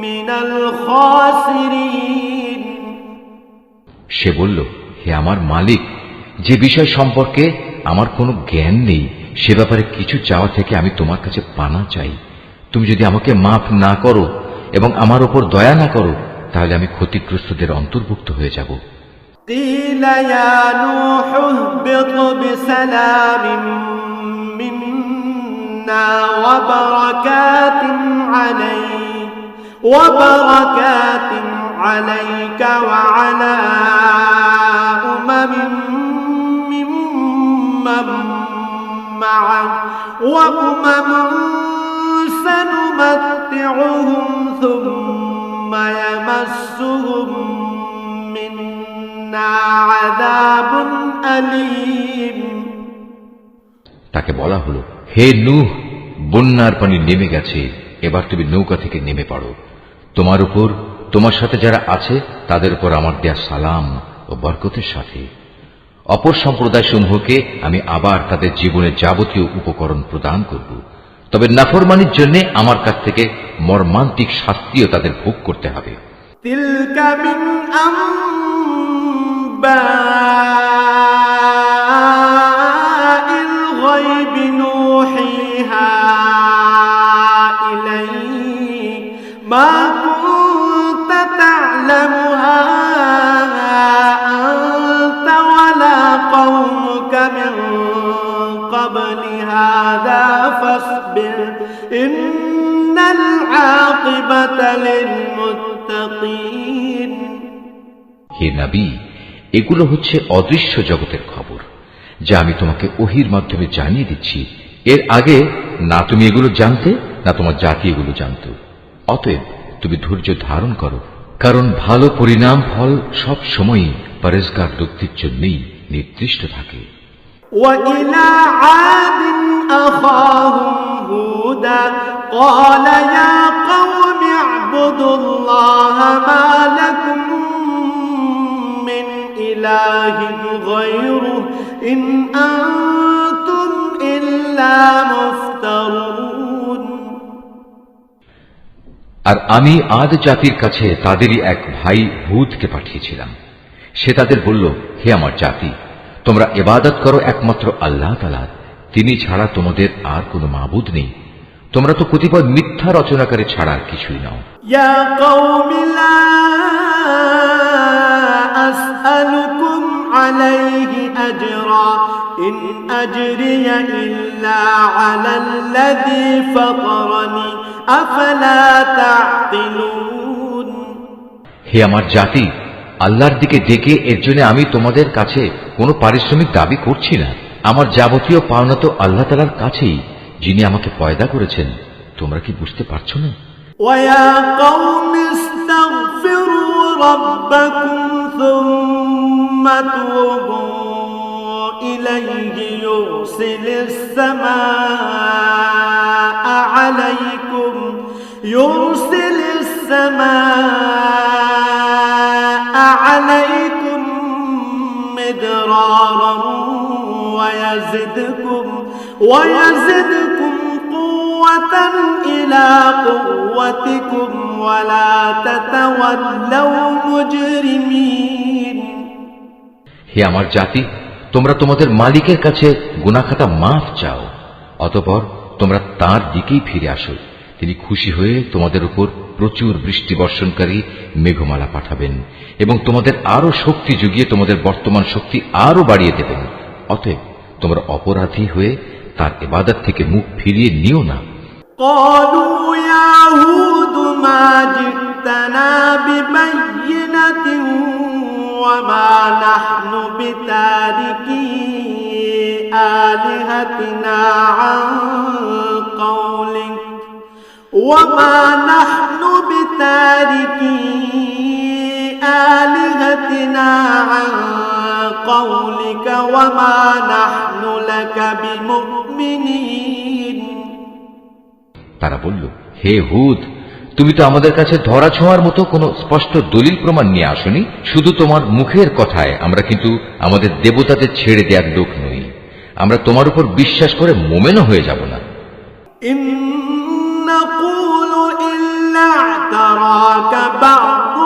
من الخاسرين সে বলল, হে আমার মালিক, যে বিষয় সম্পর্কে আমার কোনো জ্ঞান নেই সে ব্যাপারে কিছু চাওয়া থেকে আমি তোমার কাছে পানা চাই। তুমি যদি আমাকে মাফ না করো এবং আমার উপর দয়া না করো, তাহলে আমি ক্ষতিগ্রস্তদের অন্তর্ভুক্ত হয়ে যাব। قيل يا نوح اهبط بسلام منا وبركات عليك وعلى أمم ممن معك وأمم سنمتعهم ثم يمسهم منا عذاب أليم তাকে বলা হলো, হে নূহ, বন্যার পানি নেমে গেছে, এবার তুমি নৌকা থেকে নেমে পড়ো। তোমার উপর, তোমার সাথে যারা আছে তাদের উপর আমার দেয়া সালাম ও বরকতের সাথে। অপর সম্প্রদায় সমূহকে আমি আবার তাদের জীবনের যাবতীয় উপকরণ প্রদান করব, তবে নাফরমানির জন্য আমার কাছ থেকে মর্মান্তিক শাস্তিও তাদের ভোগ করতে হবে। تلك من أنباء الغيب نوحيها إليك ما كنت تعلمها أنت ولا قومك من قبل هذا فاصبر إن العاقبة للمتقين হে নবী, এগুলো হচ্ছে অদৃশ্য জগতের খবর যা আমি তোমাকে ওহির মাধ্যমে জানিয়ে দিচ্ছি। এর আগে না তুমি এগুলো জানতে, না তোমার জাতি এগুলো জানত। অতএব তুমি ধৈর্য ধারণ করো, কারণ ভালো পরিণাম ফল সব সময়ই পরেজগার ব্যক্তির জন্যই নির্দিষ্ট থাকে। وإلى عاد أخاهم هودا قال يا قوم اعبدوا الله ما لكم من إله غيره إن أنتم إلا مفترون আর আমি আদ জাতির কাছে তাদেরই এক ভাই হুদকে পাঠিয়েছিলাম। সে তাদের বলল, হে আমার জাতি, তোমরা ইবাদত করো একমাত্র আল্লাহ তাআলার, তিনি ছাড়া তোমাদের আর কোনো মাবুদ নেই। তোমরা তো কতিপয় মিথ্যা রচনাকারী ছাড়া আর কিছুই নাও। يا قوم لا أسألكم عليه أجرا إن أجري إلا على الذي فطرني أفلا تعقلون হে আমার জাতি, আল্লাহর দিকে ডেকে এর জন্য আমি তোমাদের কাছে কোনো পারিশ্রমিক দাবি করছি না। আমার যাবতীয় পাওনা তো আল্লাহ তাআলার কাছেই, যিনি আমাকে পয়দা করেছেন। তোমরা কি বুঝতে পারছো না? ويا قوم استغفروا ربكم ثم توبوا إليه يرسل السماء عليكم مدرارا ويزدكم قوة قوة إلى قوتكم ولا تتولوا مجرمين হে আমার জাতি, তোমরা তোমাদের মালিকের কাছে গুনাহখাতা মাফ চাও, অতঃপর তোমরা তার দিকেই ফিরে আসো। তিনি খুশি হয়ে তোমাদের উপর প্রচুর বৃষ্টি বর্ষণকারী মেঘমালা পাঠাবেন এবং তোমাদের আরো শক্তি যুগিয়ে তোমাদের বর্তমান শক্তি আরো বাড়িয়ে দেবেন। অতএব তোমরা অপরাধী হয়ে তার ইবাদত থেকে মুখ ফিরিয়ে নিও না। قالوا يا هود ما جئتنا ببينة وما نحن بتاركي آلهتنا عن قولك وما نحن بتاركي آلهتنا عن قولك وما نحن لك بمؤمنين তারা বলল, হে হুদ, তুমি তো আমাদের কাছে ধরা ছোঁয়ার মতো কোনো স্পষ্ট দলিল প্রমাণ নিয়ে আসনি। শুধু তোমার মুখের কথায় আমরা কিন্তু আমাদের দেবতাদের ছেড়ে দেওয়ার লোক নই। আমরা তোমার উপর বিশ্বাস করে মোমেনও হয়ে যাব না। إن نقول إلا اعتراك بعض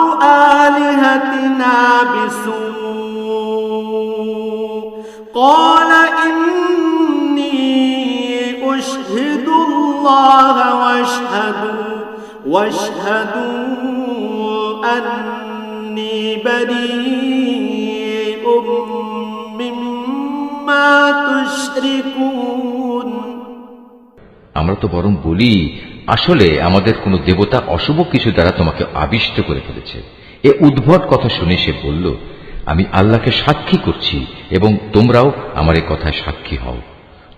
آلهتنا بسوء قال إني أشهد الله واشهدوا أني بريء مما تشركون আমরা তো বরং বলি, আসলে আমাদের কোনো দেবতা অশুভ কিছু দ্বারা তোমাকে আবিষ্ট করে ফেলেছে। এ উদ্ভট কথা শুনে সে বলল, আমি আল্লাহকে সাক্ষী করছি এবং তোমরাও আমার এই কথায় সাক্ষী হও।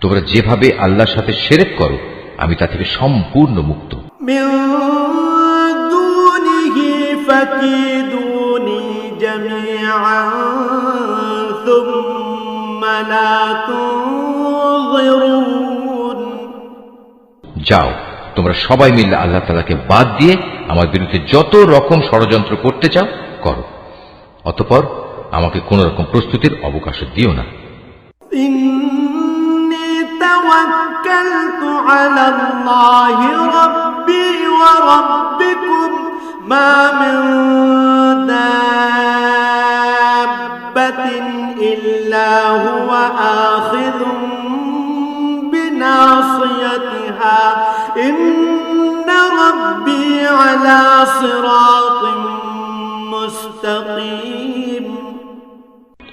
তোমরা যেভাবে আল্লাহর সাথে শিরক করো, আমি তা থেকে সম্পূর্ণ মুক্ত। من دونه فكيدوني جميعا ثم لا تنظرون যাও, তোমরা সবাই মিলে আল্লাহ তাআলাকে বাদ দিয়ে আমার বিরুদ্ধে যত রকম ষড়যন্ত্র করতে চাও করো, অতঃপর আমাকে কোন রকম প্রস্তুতির অবকাশ দিও না। إني توكلت على الله ربي وربكم ما من دابة إلا هو آخذ بناصيتها إن ربي على صراط مستقيم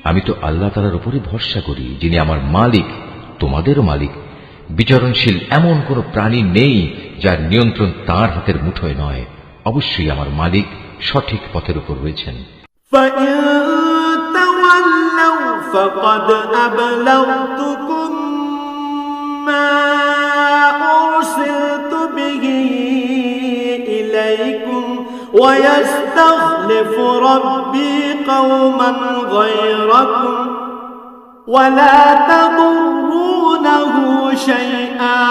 আমি তো আল্লাহ তাআলার উপরে ভরসা করি, যিনি আমার মালিক, তোমাদেরও মালিক। বিচরণশীল এমন কোন প্রাণী নেই যার নিয়ন্ত্রণ তার হাতের মুঠোয় নয়। অবশ্যই আমার মালিক সঠিক পথের উপর রয়েছেন। فإن تولوا فقد أبلغتكم ما أرسلت به إليكم ويستخلف ربي قوما غيركم ولا تضرونه شيئا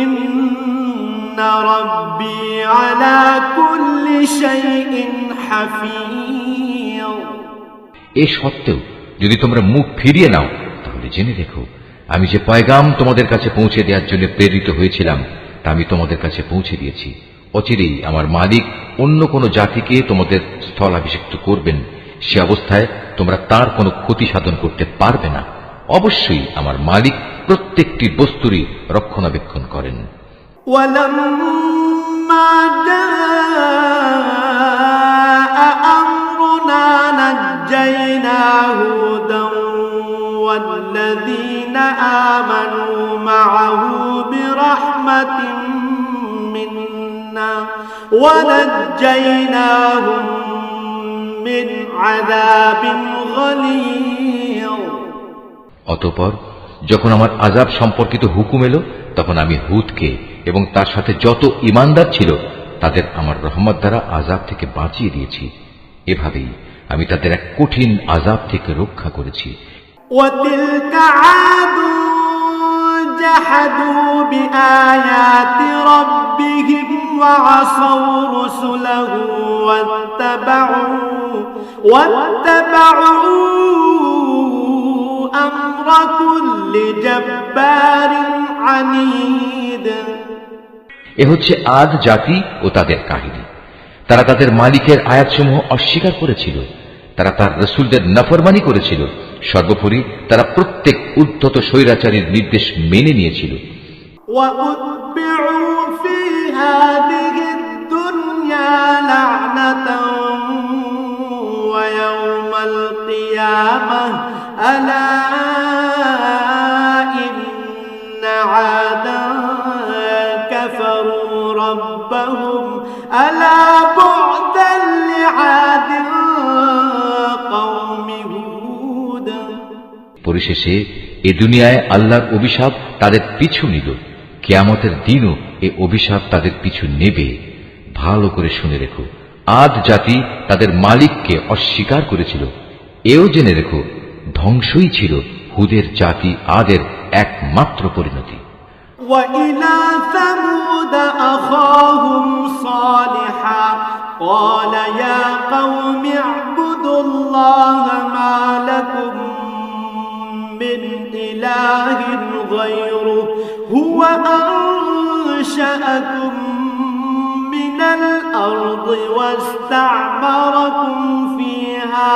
إن ربي على كل شيء حفيظ এ সত্ত্বেও যদি তোমরা মুখ ফিরিয়ে নাও, তাহলে জেনে রেখো, আমি যে পয়গাম তোমাদের কাছে পৌঁছে দেওয়ার জন্য প্রেরিত হয়েছিলাম তা আমি তোমাদের কাছে পৌঁছে দিয়েছি। অচিরেই আমার মালিক অন্য কোনো জাতিকে তোমাদের স্থলাভিষিক্ত করবেন। সে অবস্থায় তোমরা তার কোনো ক্ষতি সাধন করতে পারবে না। অবশ্যই আমার মালিক প্রত্যেকটি বস্তুরই রক্ষণাবেক্ষণ করেন। ولما جاء أمرنا نجينا هودا والذين آمنوا معه برحمة منا ونجيناهم من عذاب غليظ অতঃপর যখন আমার আযাব সম্পর্কিত হুকুম এলো, তখন আমি হুদকে এবং তার সাথে যত ঈমানদার ছিল তাদের আমার রহমত দ্বারা আযাব থেকে বাঁচিয়ে দিয়েছি। এভাবেই আমি তাদের এক কঠিন আযাব থেকে রক্ষা করেছি। وتلك عاد جحدوا بآيات ربهم وعصوا رسله واتبعوا أمر كل جبار عنيد এ হচ্ছে আদ জাতি ও তাদের কাহিনী। তারা তাদের মালিকের আয়াতসমূহ অস্বীকার করেছিল, তারা তার রসুলদের নাফরমানি করেছিল, সর্বোপরি তারা প্রত্যেক উদ্ধত স্বৈরাচারীর নির্দেশ মেনে নিয়েছিল। وأتبعوا في هذه الدنيا لعنة ويوم القيامة ألا إن عادا كفروا ربهم ألا بعدا لعاد قوم هود। পরিশেষে এ দুনিয়ায় আল্লাহর অভিশাপ তাদের পিছু নিল, কিয়ামতের দিনও এ অভিশাপ তাদের পিছু নেবে। ভালো করে শুনে রেখো, আদ জাতি তাদের মালিককে অস্বীকার করেছিল। এও জেনে রেখো, ধ্বংসই ছিল হুদের জাতি আদের একমাত্র পরিণতি। وإلى ثمود أخاهم صالحا قال يا قوم اعبدوا الله ما لكم من إله غيره هو أنشأكم من الأرض واستعمركم فيها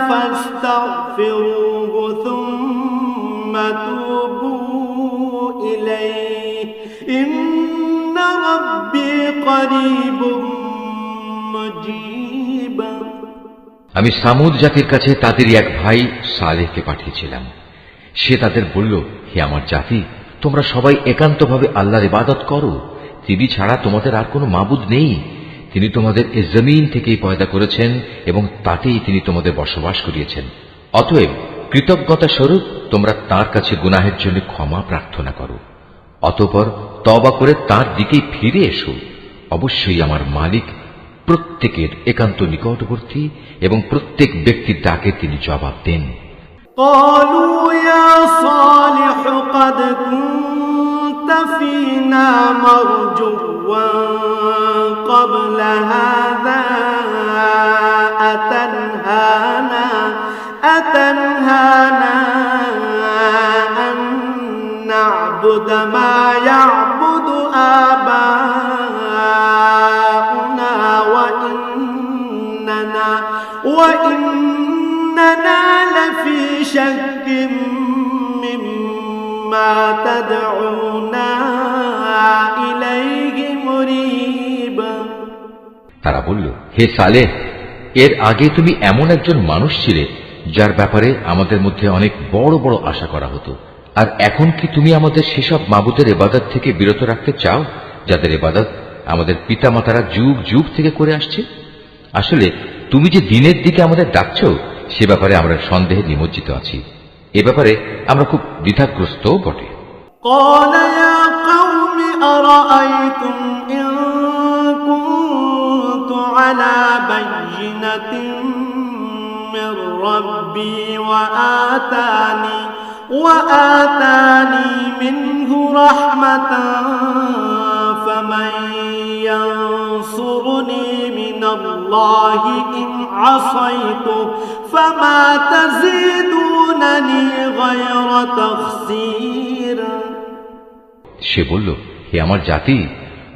فاستغفروه ثم توبوا إليه إن ربي قريب مجيب। আমি সামুদ জাতির কাছে তাদেরই এক ভাই সালেহকে পাঠিয়েছিলাম। সে তাদের বলল, হে আমার জাতি, তোমরা সবাই একান্তভাবে আল্লাহর ইবাদত করো। তিনি ছাড়া তোমাদের আর কোনো মাবুদ নেই। তিনি তোমাদের এ জমিন থেকেই পয়দা করেছেন এবং তাতেই তিনি তোমাদের বসবাস করিয়েছেন। অতএব কৃতজ্ঞতা স্বরূপ তোমরা তাঁর কাছে গুনাহের জন্য ক্ষমা প্রার্থনা করো, অতঃপর তওবা করে তাঁর দিকেই ফিরে এসো। অবশ্যই আমার মালিক প্রত্যেকের একান্ত নিকটবর্তী এবং প্রত্যেক ব্যক্তির ডাকে তিনি জবাব দেন। قالوا يا صالح قد كنت فينا مرجوا قبل هذا أتنهانا أن نعبد ما يعبد آباؤنا وإننا لفي شك مما تدعونا إليه مريب। তারা বলল, হে সালেহ, এর আগে তুমি এমন একজন মানুষ ছিলে যার ব্যাপারে আমাদের মধ্যে অনেক বড় বড় আশা করা হতো। আর এখন কি তুমি আমাদের সেসব মাবুদের ইবাদত থেকে বিরত রাখতে চাও যাদের ইবাদত আমাদের পিতামাতারা যুগ যুগ থেকে করে আসছে? আসলে তুমি যে দিনের দিকে আমাদের ডাকছ সে ব্যাপারে আমরা সন্দেহে নিমজ্জিত আছি। এ ব্যাপারে আমরা খুব দ্বিধাগ্রস্তও বটে। قال يا قوم أرأيتم إن كنت على بينة من ربي وآتاني منه رحمة فمن ينصرني من الله إن عصيته فما تزيدونني غير تخسير। সে বলল, হে আমার জাতি,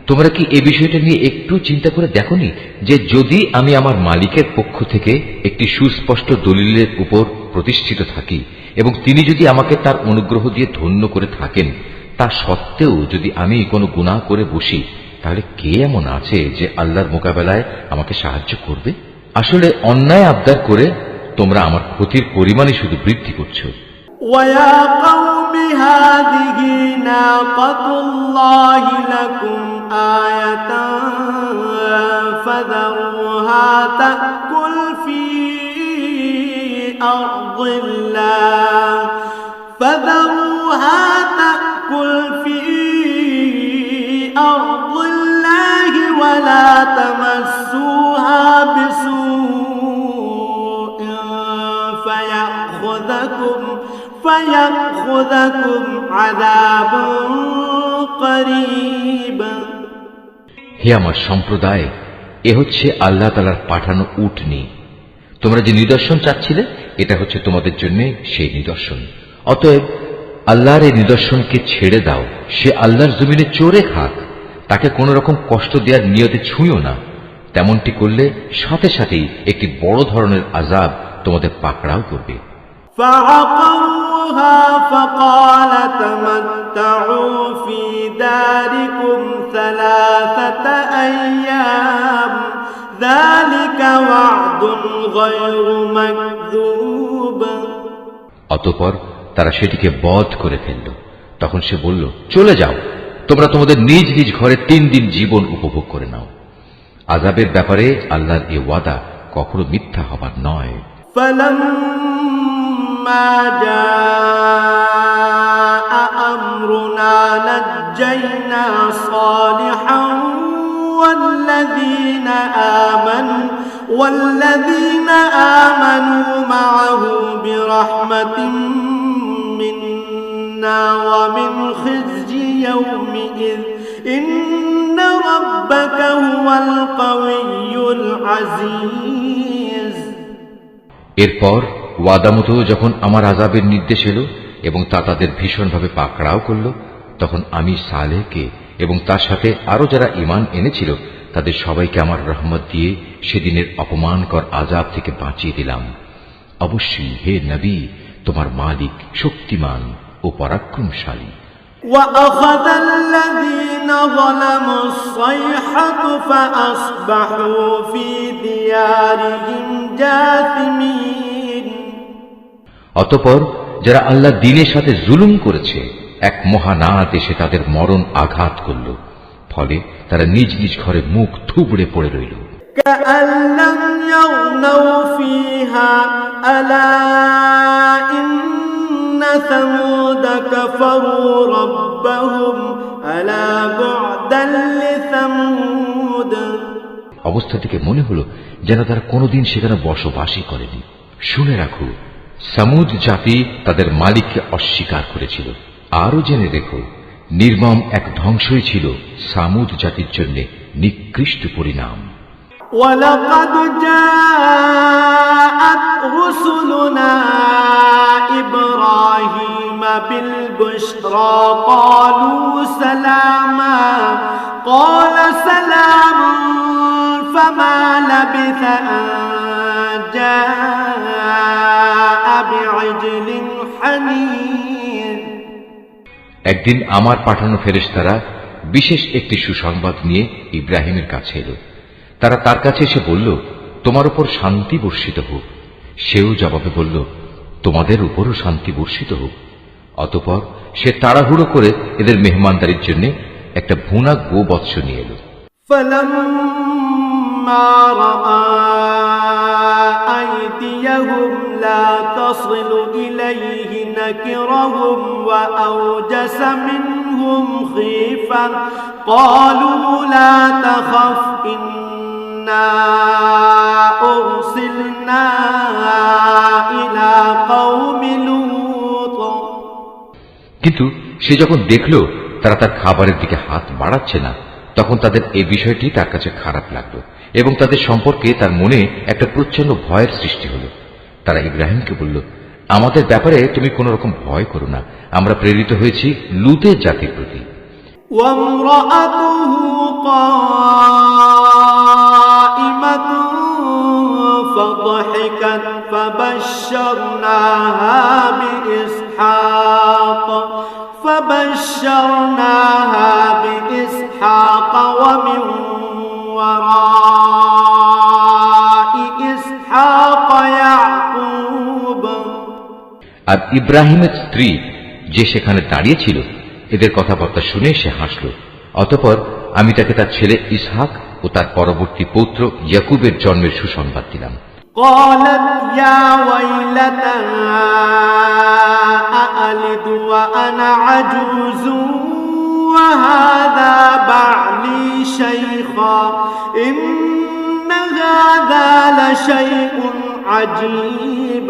তোমরা কি এ বিষয়টা নিয়ে একটু চিন্তা করে দেখোনি যে যদি আমি আমার মালিকের পক্ষ থেকে একটি সুস্পষ্ট দলিলের উপর প্রতিষ্ঠিত থাকি এবং তিনি যদি আমাকে তার অনুগ্রহ দিয়ে ধন্য করে থাকেন, তা সত্ত্বেও যদি আমি কোনো গুনাহ করে বসি, তাহলে কে এমন আছে যে আল্লাহর মোকাবেলায় আমাকে সাহায্য করবে? আসলে অন্যায় আবদার করে তোমরা আমার ক্ষতির পরিমাণই শুধু বৃদ্ধি করছো। ويا قوم هذه ناقة الله لكم آية فذروها تأكل في أرض الله ولا تمسوها بسوء فيأخذكم عذاب قريب। হে আমার সম্প্রদায়, এ হচ্ছে আল্লাহ তাআলার পাঠানো উটনী। তোমরা যে নিদর্শন চাচ্ছিলে, এটা হচ্ছে তোমাদের জন্য সেই নিদর্শন। অতএব আল্লাহর এই নিদর্শনকে ছেড়ে দাও, সে আল্লাহর জমিনে চড়ে খাক, তাকে কোন রকম কষ্ট দেওয়ার নিয়তে ছুঁয়ো না। তেমনটি করলে সাথে সাথেই একটি বড় ধরনের আযাব তোমাদের পাকড়াও করবে। فعقروها فقال تمتعوا في داركم 3 أيام ذلك وعد غير مكذوب। অতঃপর তারা সেটিকে বধ করে ফেলল। তখন সে বলল, চলে যাও, তোমরা তোমাদের নিজ নিজ ঘরে 3 দিন জীবন উপভোগ করে নাও। আযাবের ব্যাপারে আল্লাহর এ ওয়াদা কখনো মিথ্যা হবার নয়। فلما جاء أمرنا نجينا صالحا والذين آمنوا معه برحمة منا ومن خزي يومئذ إن ربك هو القوي العزيز। এরপর ওয়াদা মতো যখন আমার আযাবের নির্দেশ এলো এবং তা তাদের ভীষণভাবে পাকড়াও করল, তখন আমি সালেহকে এবং তার সাথে আরো যারা ঈমান এনেছিল তাদের সবাইকে আমার রহমত দিয়ে সেদিনের অপমানকর আযাব থেকে বাঁচিয়ে দিলাম। অবশ্যই হে নবী, তোমার মালিক শক্তিমান ও পরাক্রমশালী। وأخذ الذين ظلموا الصيحة فأصبحوا في ديارهم جاثمين। অতঃপর যারা আল্লাহ দ্বীনের সাথে জুলুম করেছে, এক মহানাদ এসে তাদের মরণ আঘাত করল, ফলে তারা নিজ নিজ ঘরে মুখ থুবড়ে পড়ে রইল। كأن لم يغنوا فيها ألا إن ثمود كفروا ربهم ألا بعدا لثمود। অবস্থাটিকে মনে হলো যেন তারা কোনোদিন সেখানে বসবাসই করেনি। শুনে রাখো, সামুদ জাতি তাদের মালিককে অস্বীকার করেছিল। আরো জেনে রেখো, নির্মম এক ধ্বংসই ছিল সামুদ জাতির জন্য নিকৃষ্ট পরিণাম। ولقد جاءت رسلنا إبراهيم بالبشرى قالوا سلاما قال سلام فما لبث أن جاء بعجل حنين। একদিন আমার পাঠানো ফেরেশতারা বিশেষ একটি সুসংবাদ নিয়ে ইব্রাহিমের কাছে এলো। তারা তার কাছে এসে বলল, তোমার উপর শান্তি বর্ষিত হোক। সেও জবাবে বলল, তোমাদের উপরও শান্তি বর্ষিত হোক। অতঃপর সে তাড়াহুড়ো করে এদের মেহমানদারির জন্য একটা ভুনা গোবৎস নিয়ে এলো। فلما رأى أيديهم لا تصل إليه نكرهم وأوجس منهم خيفة قالوا لا تخف إنا أرسلنا إلى قوم لوط। কিন্তু সে যখন দেখল তারা তার খাবারের দিকে হাত বাড়াচ্ছে না, তখন তাদের এই বিষয়টি তার কাছে খারাপ লাগলো এবং তাদের সম্পর্কে তার মনে একটা প্রচন্ড ভয়ের সৃষ্টি হলো। তারা ইব্রাহিমকে বলল, আমাদের ব্যাপারে তুমি কোন রকম ভয় করো না, আমরা প্রেরিত হয়েছি লূতের জাতির প্রতি। وامرأته قائمة فضحكت فبشرناها بإسحاق ومن وراء إسحاق يعقوب। আর ইব্রাহিমের স্ত্রী যে সেখানে দাঁড়িয়ে ছিল, এদের কথাবার্তা শুনে সে হাসল। অতঃপর আমি তাকে তার ছেলে ইসহাক ও তার পরবর্তী পৌত্র ইয়াকুবের জন্মের সুসংবাদ দিলাম। قالت يا ويلتى أألد وأنا عجوز وهذا بعلي شيخا إن هذا لشيء عجيب।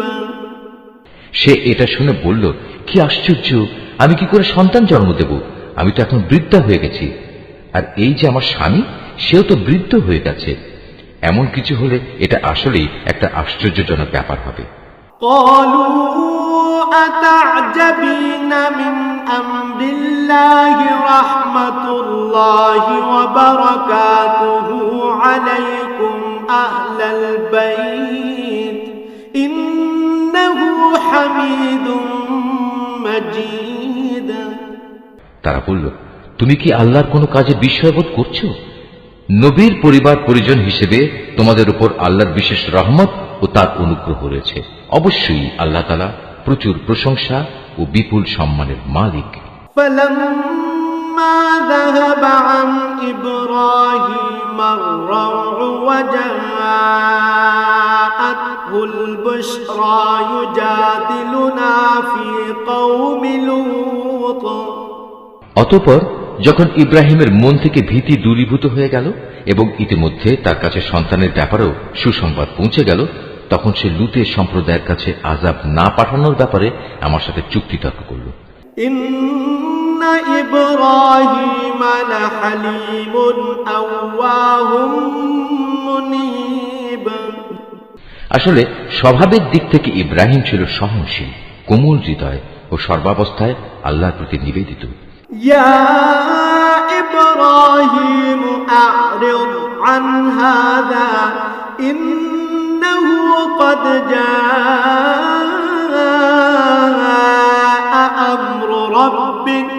সে এটা শুনে বলল, কি আশ্চর্য, আমি কি করে সন্তান জন্ম দেব? আমি তো এখন বৃদ্ধা হয়ে গেছি, আর এই যে আমার স্বামী, সেও তো বৃদ্ধ হয়ে গেছে। এমন কিছু হলে এটা আসলেই একটা আশ্চর্যজনক ব্যাপার হবে। قالوا أتعجبين من أمر الله رحمة الله وبركاته عليكم أهل البيت إنه حميد مجيد তারা বলল, তুমি কি আল্লাহর কোনো কাজে বিস্ময়বোধ করছো? নবীর পরিবার পরিজন হিসেবে তোমাদের উপর আল্লাহর বিশেষ রহমত ও তার অনুগ্রহ রয়েছে। অবশ্যই আল্লাহ তাআলা প্রচুর প্রশংসা ও বিপুল সম্মানের মালিক। فلما ذهب عن إبراهيم الروع وجاءته البشرى يجادلنا في قوم لوط অতঃপর যখন ইব্রাহিমের মন থেকে ভীতি দূরীভূত হয়ে গেল এবং ইতিমধ্যে তার কাছে সন্তানের ব্যাপারেও সুসংবাদ পৌঁছে গেল, তখন সে লুতের সম্প্রদায়ের কাছে আযাব না পাঠানোর ব্যাপারে আমার সাথে চুক্তিতর্ক করল। إن إبراهيم لحليم أواه منيب আসলে স্বভাবের দিক থেকে ইব্রাহিম ছিল সহনশীল, কোমল হৃদয় ও সর্বাবস্থায় আল্লাহর প্রতি নিবেদিত। يا إبراهيم أعرض عن هذا إنه قد جاء أمر ربك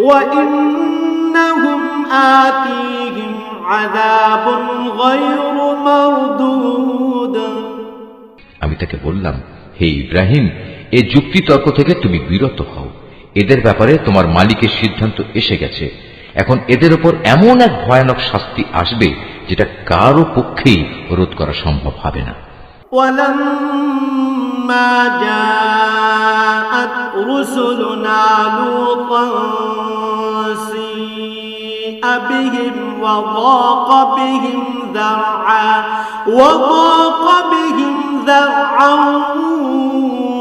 وإنهم آتيهم عذاب غير مردود আমি তাকে বললাম, হে ইব্রাহিম, এই যুক্তিতর্ক থেকে তুমি বিরত হও। এদের ব্যাপারে তোমার মালিকের সিদ্ধান্ত এসে গেছে। এখন এদের উপর এমন এক ভয়ানক শাস্তি আসবে যেটা কারো পক্ষেই রোধ করা সম্ভব হবে না। ولما جاءت رسلنا لوطا سيء بهم وضاق بهم ذرعا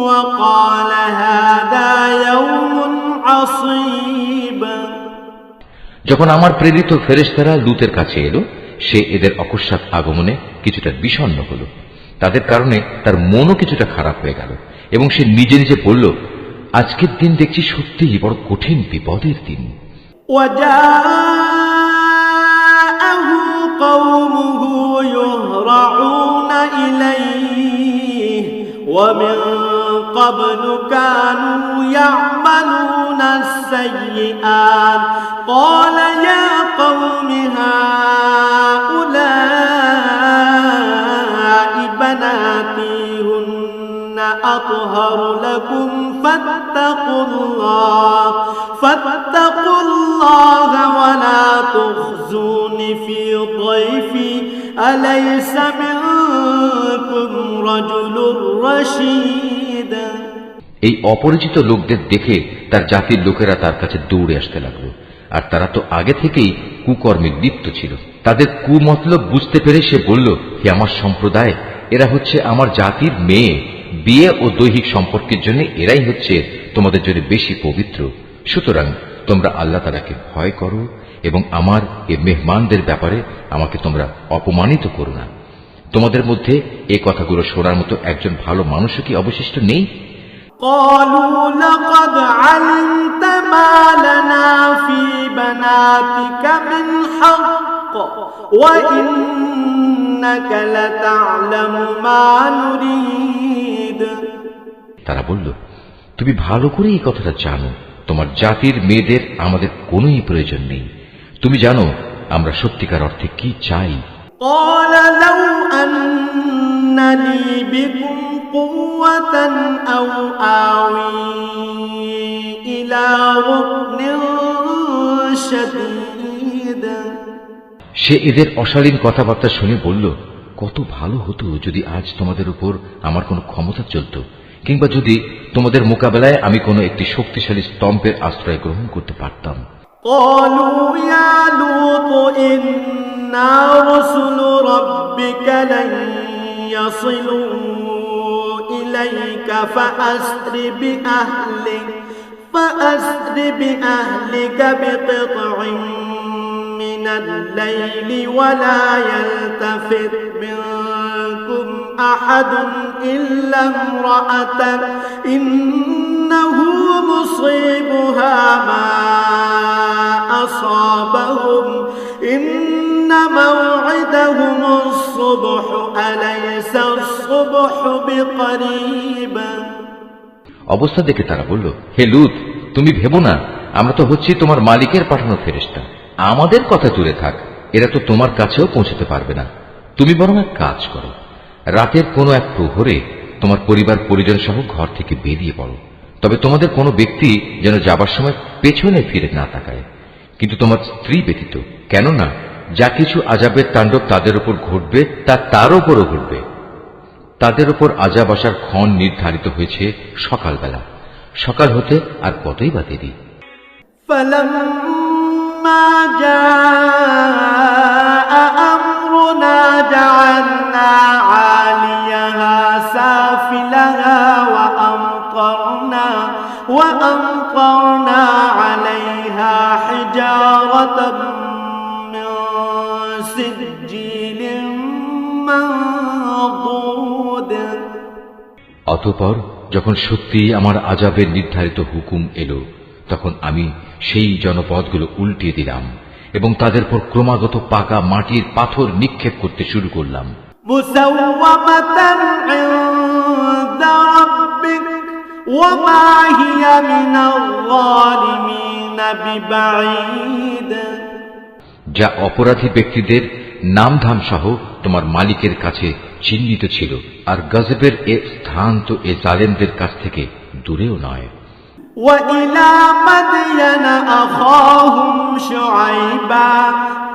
وقال هذا يوم عصيب যখন আমার প্রেরিত ফেরেশতারা লূতের কাছে এলো, সে এদের অকস্মাৎ আগমনে কিছুটা বিষণ্ণ হল। তাদের কারণে তার মনও কিছুটা খারাপ হয়ে গেল এবং সে নিজে নিজে বলল, আজকের দিন দেখছি সত্যিই বড় কঠিন বিপদের দিন। وجاءه قومه يهرعون إليه ومن قبل كانوا يعملون السيئات قال يا قوم هؤلاء بناتي هن أطهر لكم فاتقوا الله ولا تخزون في ضيفي أليس منكم رجل رشيد এই অপরিচিত লোকদের দেখে তার জাতির লোকেরা তার কাছে দৌড়ে আসতে লাগলো, আর তারা তো আগে থেকেই কুকর্মে লিপ্ত ছিল। তাদের কুমতলব বুঝতে পেরে সে বলল, হে আমার সম্প্রদায়, এরা হচ্ছে আমার জাতির মেয়ে। বিয়ে ও দৈহিক সম্পর্কের জন্য এরাই হচ্ছে তোমাদের জন্য বেশি পবিত্র। সুতরাং তোমরা আল্লাহ তাআলাকে ভয় করো এবং আমার এই মেহমানদের ব্যাপারে আমাকে তোমরা অপমানিত করো না। তোমাদের মধ্যে এই কথাগুলো শোনার মতো একজন ভালো মানুষও কি অবশিষ্ট নেই? قالوا لقد علمت ما لنا في بناتك من حق وإنك لتعلم ما نريد তারা বলল, তুমি ভালো করে এই কথাটা জানো, তোমার জাতির মেয়েদের আমাদের কোনোই প্রয়োজন নেই। তুমি জানো আমরা সত্যিকার অর্থে কি চাই। قال لو أن لي بكم قوة أو آوي إلى ركن شديد সে এদের অশালীন কথাবার্তা শুনে বলল, কত ভালো হতো যদি আজ তোমাদের উপর আমার কোনো ক্ষমতা চলত, কিংবা যদি তোমাদের মোকাবেলায় আমি কোনো একটি শক্তিশালী স্তম্ভের আশ্রয় গ্রহণ করতে পারতাম। قالوا يا لوط إنا رسل ربك لن يصلوا إليك فأسر بأهلك بقطع من الليل ولا يلتفت منكم أحد إلا امرأتك مصيبها ما أصابهم إن موعدهم الصبح أليس الصبح بقريب অবস্থা দেখে তারা বলল, হে লূত, তুমি ভেবো না আমরা তো হচ্ছি তোমার মালিকের পাঠানো ফেরেশতা। আমাদের কথা দূরে থাক, এরা তো তোমার কাছেও পৌঁছতে পারবে না। তুমি বরং এক কাজ করো, রাতের কোনো এক প্রহরে তোমার পরিবার পরিজন সহ ঘর থেকে বেরিয়ে পড়ো। তবে তোমাদের কোনো ব্যক্তি যেন যাবার সময় পেছনে ফিরে না তাকায়, কিন্তু তোমার স্ত্রী ব্যতীত, কেননা যা কিছু আযাবের তাণ্ডব তাদের উপর ঘটবে তা তার উপরও ঘটবে। তাদের উপর আযাব আসার ক্ষণ নির্ধারিত হয়েছে সকালবেলা, সকাল হতে আর কতই বা দেরি। فلما جاء أمرنا جعلنا عاليها سافلها وأمطرنا عليها حجارة من سجيل منضود অতঃপর যখন সত্যি আমার আযাবের নির্ধারিত হুকুম এলো, তখন আমি সেই জনপদগুলো উল্টিয়ে দিলাম এবং তাদের পর ক্রমাগত পাকা মাটির পাথর নিক্ষেপ করতে শুরু করলাম। মুসাওয়ামাতান ইনদা রাব্বিক ওয়া মা হিয়া মিনাল যালিমিন বিবাঈদ, যা অপরাধী ব্যক্তিদের নামধাম সহ তোমার মালিকের কাছে চিহ্নিত ছিল, আর গজবের এ স্থান তো এ জালেমদের কাছ থেকে দূরেও নয়। وإلى مدين أخاهم شعيبا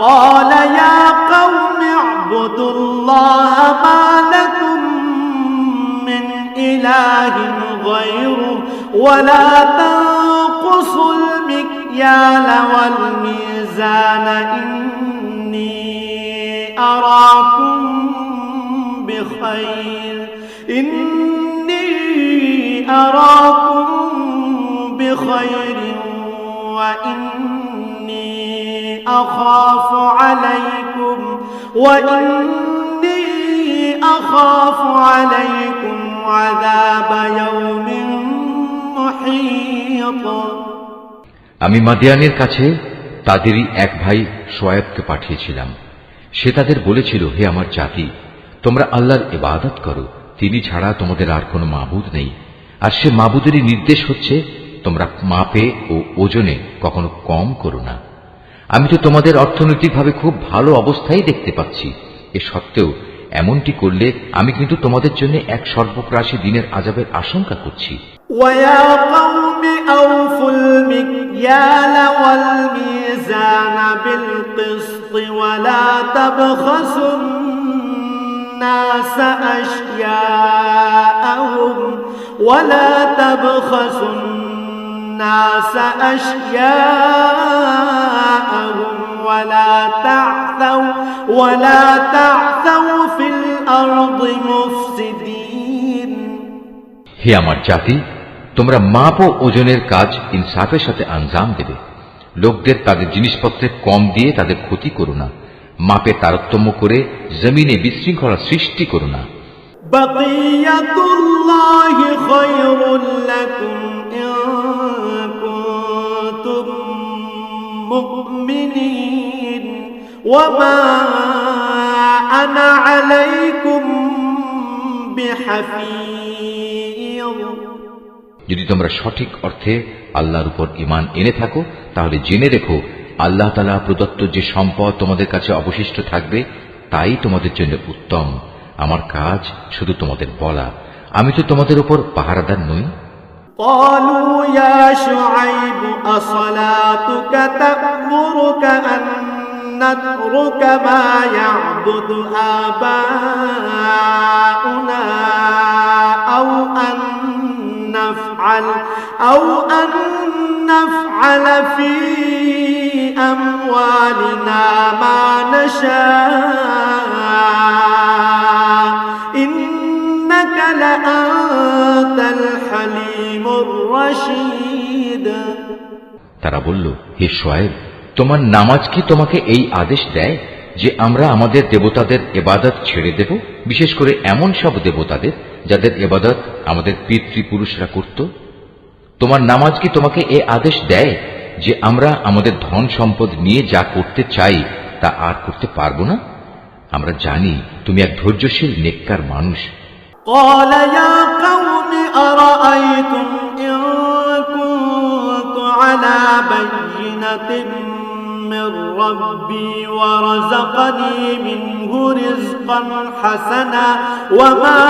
قال يا قوم اعبدوا الله ما لكم من إله غيره ولا تنقصوا المكيال والميزان إني أراكم بخير وإني أخاف عليكم عذاب يوم محيط। আমি মাদিয়ানের কাছে তাদেরই এক ভাই শোয়েবকে পাঠিয়েছিলাম। সে তাদের বলেছিল, হে আমার জাতি, তোমরা আল্লাহর ইবাদত করো, তিনি ছাড়া তোমাদের আর কোনো মাবুদ নেই। আর সে মাবুদেরই নির্দেশ হচ্ছে তোমরা মাপে ও ওজনে কখনো কম করো না। আমি তো তোমাদের অর্থনৈতিকভাবে খুব ভালো অবস্থায় দেখতে পাচ্ছি, এ সত্ত্বেও এমনটি করলে আমি কিন্তু তোমাদের জন্য এক সর্বগ্রাসী দিনের আযাবের আশঙ্কা করছি। وَيَا قَوْمِ أَوْفُوا الْمِكْيَالَ وَالْمِيزَانَ بِالْقِسْطِ وَلَا تَبْخَسُوا النَّاسَ أَشْيَاءَهُمْ ولا تعثوا في الأرض مفسدين। হে আমার জাতি, তোমরা মাপ ও ওজনের কাজ ইনসাফের সাথে আঞ্জাম দেবে। লোকদের তাদের জিনিসপত্রে কম দিয়ে তাদের ক্ষতি করো না, মাপে তারতম্য করে জমিনে বিশৃঙ্খলা সৃষ্টি করো না। বাকিয়াতুল্লাহি খায়রুল লাকুম ইন কুনতুম মুমিনিন ওয়া মা আনা আলাইকুম বিহাফিজ। যদি তোমরা সঠিক অর্থে আল্লাহর উপর ঈমান এনে থাকো, তাহলে জেনে রেখো আল্লাহ তাআলা প্রদত্ত যে সম্পদ তোমাদের কাছে অবশিষ্ট থাকবে তাই তোমাদের জন্য উত্তম। আমার কাজ শুধু তোমাদের বলা, আমি তো তোমাদের উপর পাহারাদার নই। قالوا يا شعيب أصلاتك تأمرك أن نترك ما يعبد آباؤنا أو أن نفعل في أموالنا ما نشاء إنك لأنت الحليم الرشيد। তারা বলল, হে শোয়েব, তোমার নামাজ কি তোমাকে এই আদেশ দেয় যে আমরা আমাদের দেবতাদের ইবাদত ছেড়ে দেব, বিশেষ করে এমন সব দেবতাদের যাদের ইবাদত আমাদের পিতৃপুরুষরা করত? তোমার নামাজ কি তোমাকে এ আদেশ দেয় যে আমরা আমাদের ধন সম্পদ নিয়ে যা করতে চাই তা আর করতে পারবো না? আমরা জানি তুমি এক ধৈর্যশীল নেককার মানুষ। قال يا قوم أرأيتم إن كنت على بينة من ربي ورزقني منه رزقا حسنا وما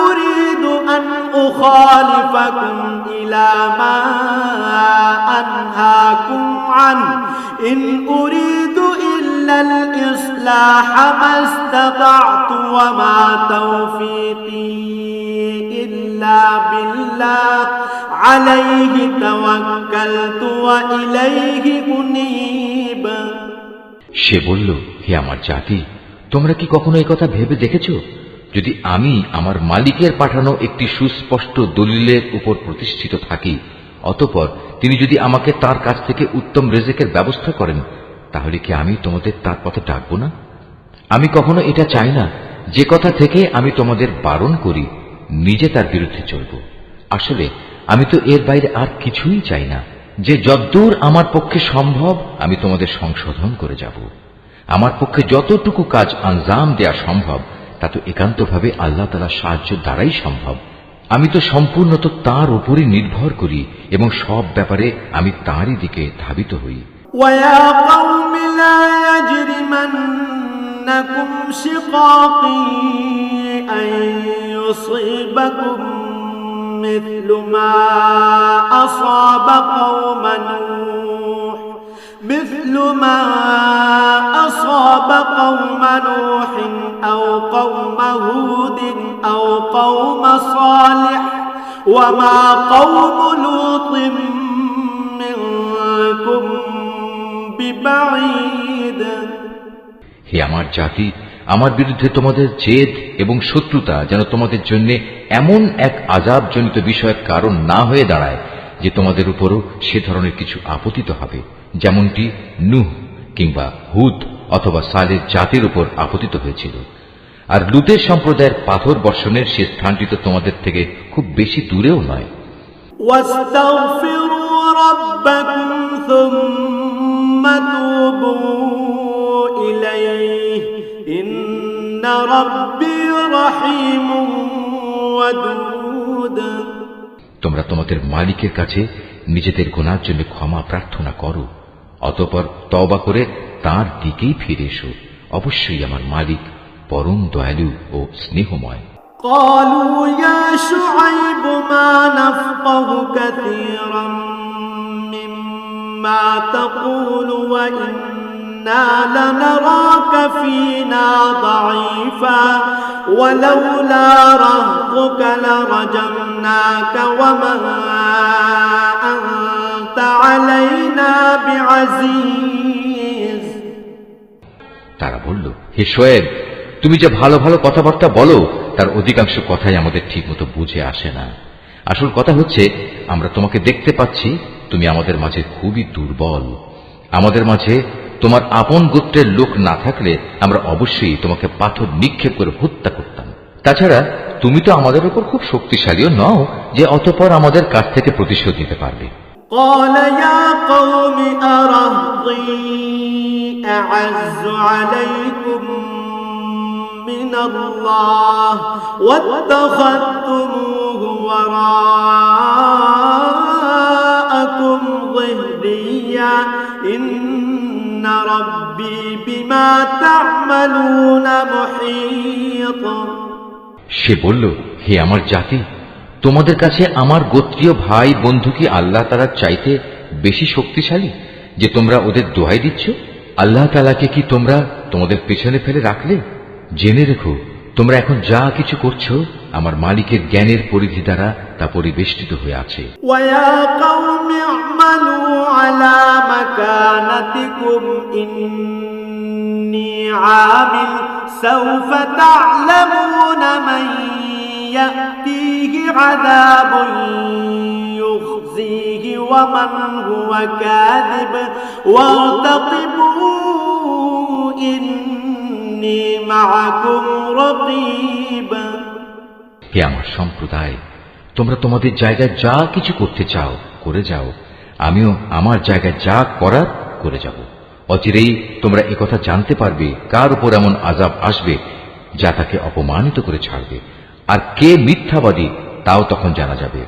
أريد أن أخالفكم إلى ما أنهاكم عنه إن أريد إلا الإصلاح ما استطعت وما توفيقي إلا بالله عليه توكلت وإليه أنيب। সে বলল, হে আমার জাতি, তোমরা কি কখনো এই কথা ভেবে দেখেছো, যদি আমি আমার মালিকের পাঠানো একটি সুস্পষ্ট দলিলের উপর প্রতিষ্ঠিত থাকি, অতঃপর তিনি যদি আমাকে তার কাছ থেকে উত্তম রিজিকের ব্যবস্থা করেন, তাহলে কি আমি তোমাদের তার পথে ডাকবো না? আমি কখনো এটা চাই না যে কথা থেকে আমি তোমাদের বারণ করি নিজে তার বিরুদ্ধে চলব। আসলে আমি তো এর বাইরে আর কিছুই চাই না, যে যদ্দূর আমার পক্ষে সম্ভব আমি তোমাদের সংশোধন করে যাব। আমার পক্ষে যতটুকু কাজ আঞ্জাম দেয়া সম্ভব তা তো একান্তভাবে আল্লাহ তাআলার সাহায্য দ্বারাই সম্ভব। আমি তো সম্পূর্ণত তার উপরই নির্ভর করি এবং সব ব্যাপারে আমি তাঁরই দিকে ধাবিত হই। ويا قوم لا يجرمنكم شقاقي أن يصيبكم مثل ما أصاب قوم نوح أو قوم هود أو قوم صالح وما قوم لوط منكم ببعيد। হে আমার জাতি, আমার বিরুদ্ধে তোমাদের জেদ এবং শত্রুতা যেন তোমাদের জন্য এমন এক আযাবজনিত বিষয়ের কারণ না হয়ে দাঁড়ায় যে তোমাদের উপরও সে ধরনের কিছু আপতিত হবে, যেমনটি নূহ কিংবা হুদ অথবা সালেহ জাতির উপর আপতিত হয়েছিল। আর লুতের সম্প্রদায়ের পাথর বর্ষণের সে স্থানটি তো তোমাদের থেকে খুব বেশি দূরেও নয়। واستغفروا ربكم ثم توبوا إليه إن ربي رحيم ودود। তোমরা তোমাদের মালিকের কাছে নিজেদের গুনার জন্য ক্ষমা প্রার্থনা করো, অতঃপর তওবা করে তাঁর দিকেই ফিরে এসো। অবশ্যই আমার মালিক পরম দয়ালু ও স্নেহময়। قالوا يا شعيب ما نفقه كثيرا مما تقول وإنا لنراك فينا ضعيفا ولولا رهطك لرجمناك وما أنت علينا بعزيز। তারা বলল, হে শোয়েব, তুমি যে ভালো ভালো কথাবার্তা বলো তার অধিকাংশ কথাই আমাদের ঠিক মতো বুঝে আসে না। আসল কথা হচ্ছে, আমরা তোমাকে দেখতে পাচ্ছি তুমি আমাদের মাঝে খুবই দুর্বল। আমাদের মাঝে তোমার আপন গোত্রের লোক না থাকলে আমরা অবশ্যই তোমাকে পাথর নিক্ষেপ করে হত্যা করতাম। তাছাড়া তুমি তো আমাদের উপর খুব শক্তিশালীও নও যে অতঃপর আমাদের কাছ থেকে প্রতিশোধ নিতে পারবে। قال يا قوم أرهطي أعز عليكم من الله واتخذتموه وراءكم ظهريا إن ربي بما تعملون محيط। সে বলল, হে আমার জাতি, তোমাদের কাছে আমার গোত্রীয় ভাই বন্ধু কি আল্লাহ তাআলার চাইতে বেশি শক্তিশালী যে তোমরা ওদের দোহাই দিচ্ছ? আল্লাহ তাআলাকে কি তোমরা তোমাদের পেছনে ফেলে রাখলে? জেনে রেখো, তোমরা এখন যা কিছু করছো আমার মালিকের জ্ঞানের পরিধি দ্বারা তা পরিবেষ্টিত হয়ে আছে। ويا قوم اعملوا على مكانتكم إني عامل سوف تعلمون من يأتيه عذاب يخزيه ومن هو كاذب وارتقبوا إني معكم رقيب। হে আমার সম্প্রদায়, তোমরা তোমাদের জায়গায় যা কিছু করতে চাও করে যাও, আমিও আমার জায়গায় যা করার করে যাব। অচিরেই তোমরা একথা জানতে পারবে কার উপর এমন আযাব আসবে যা তাকে অপমানিত করে ছাড়বে, আর কে মিথ্যাবাদী তাও তখন জানা যাবে।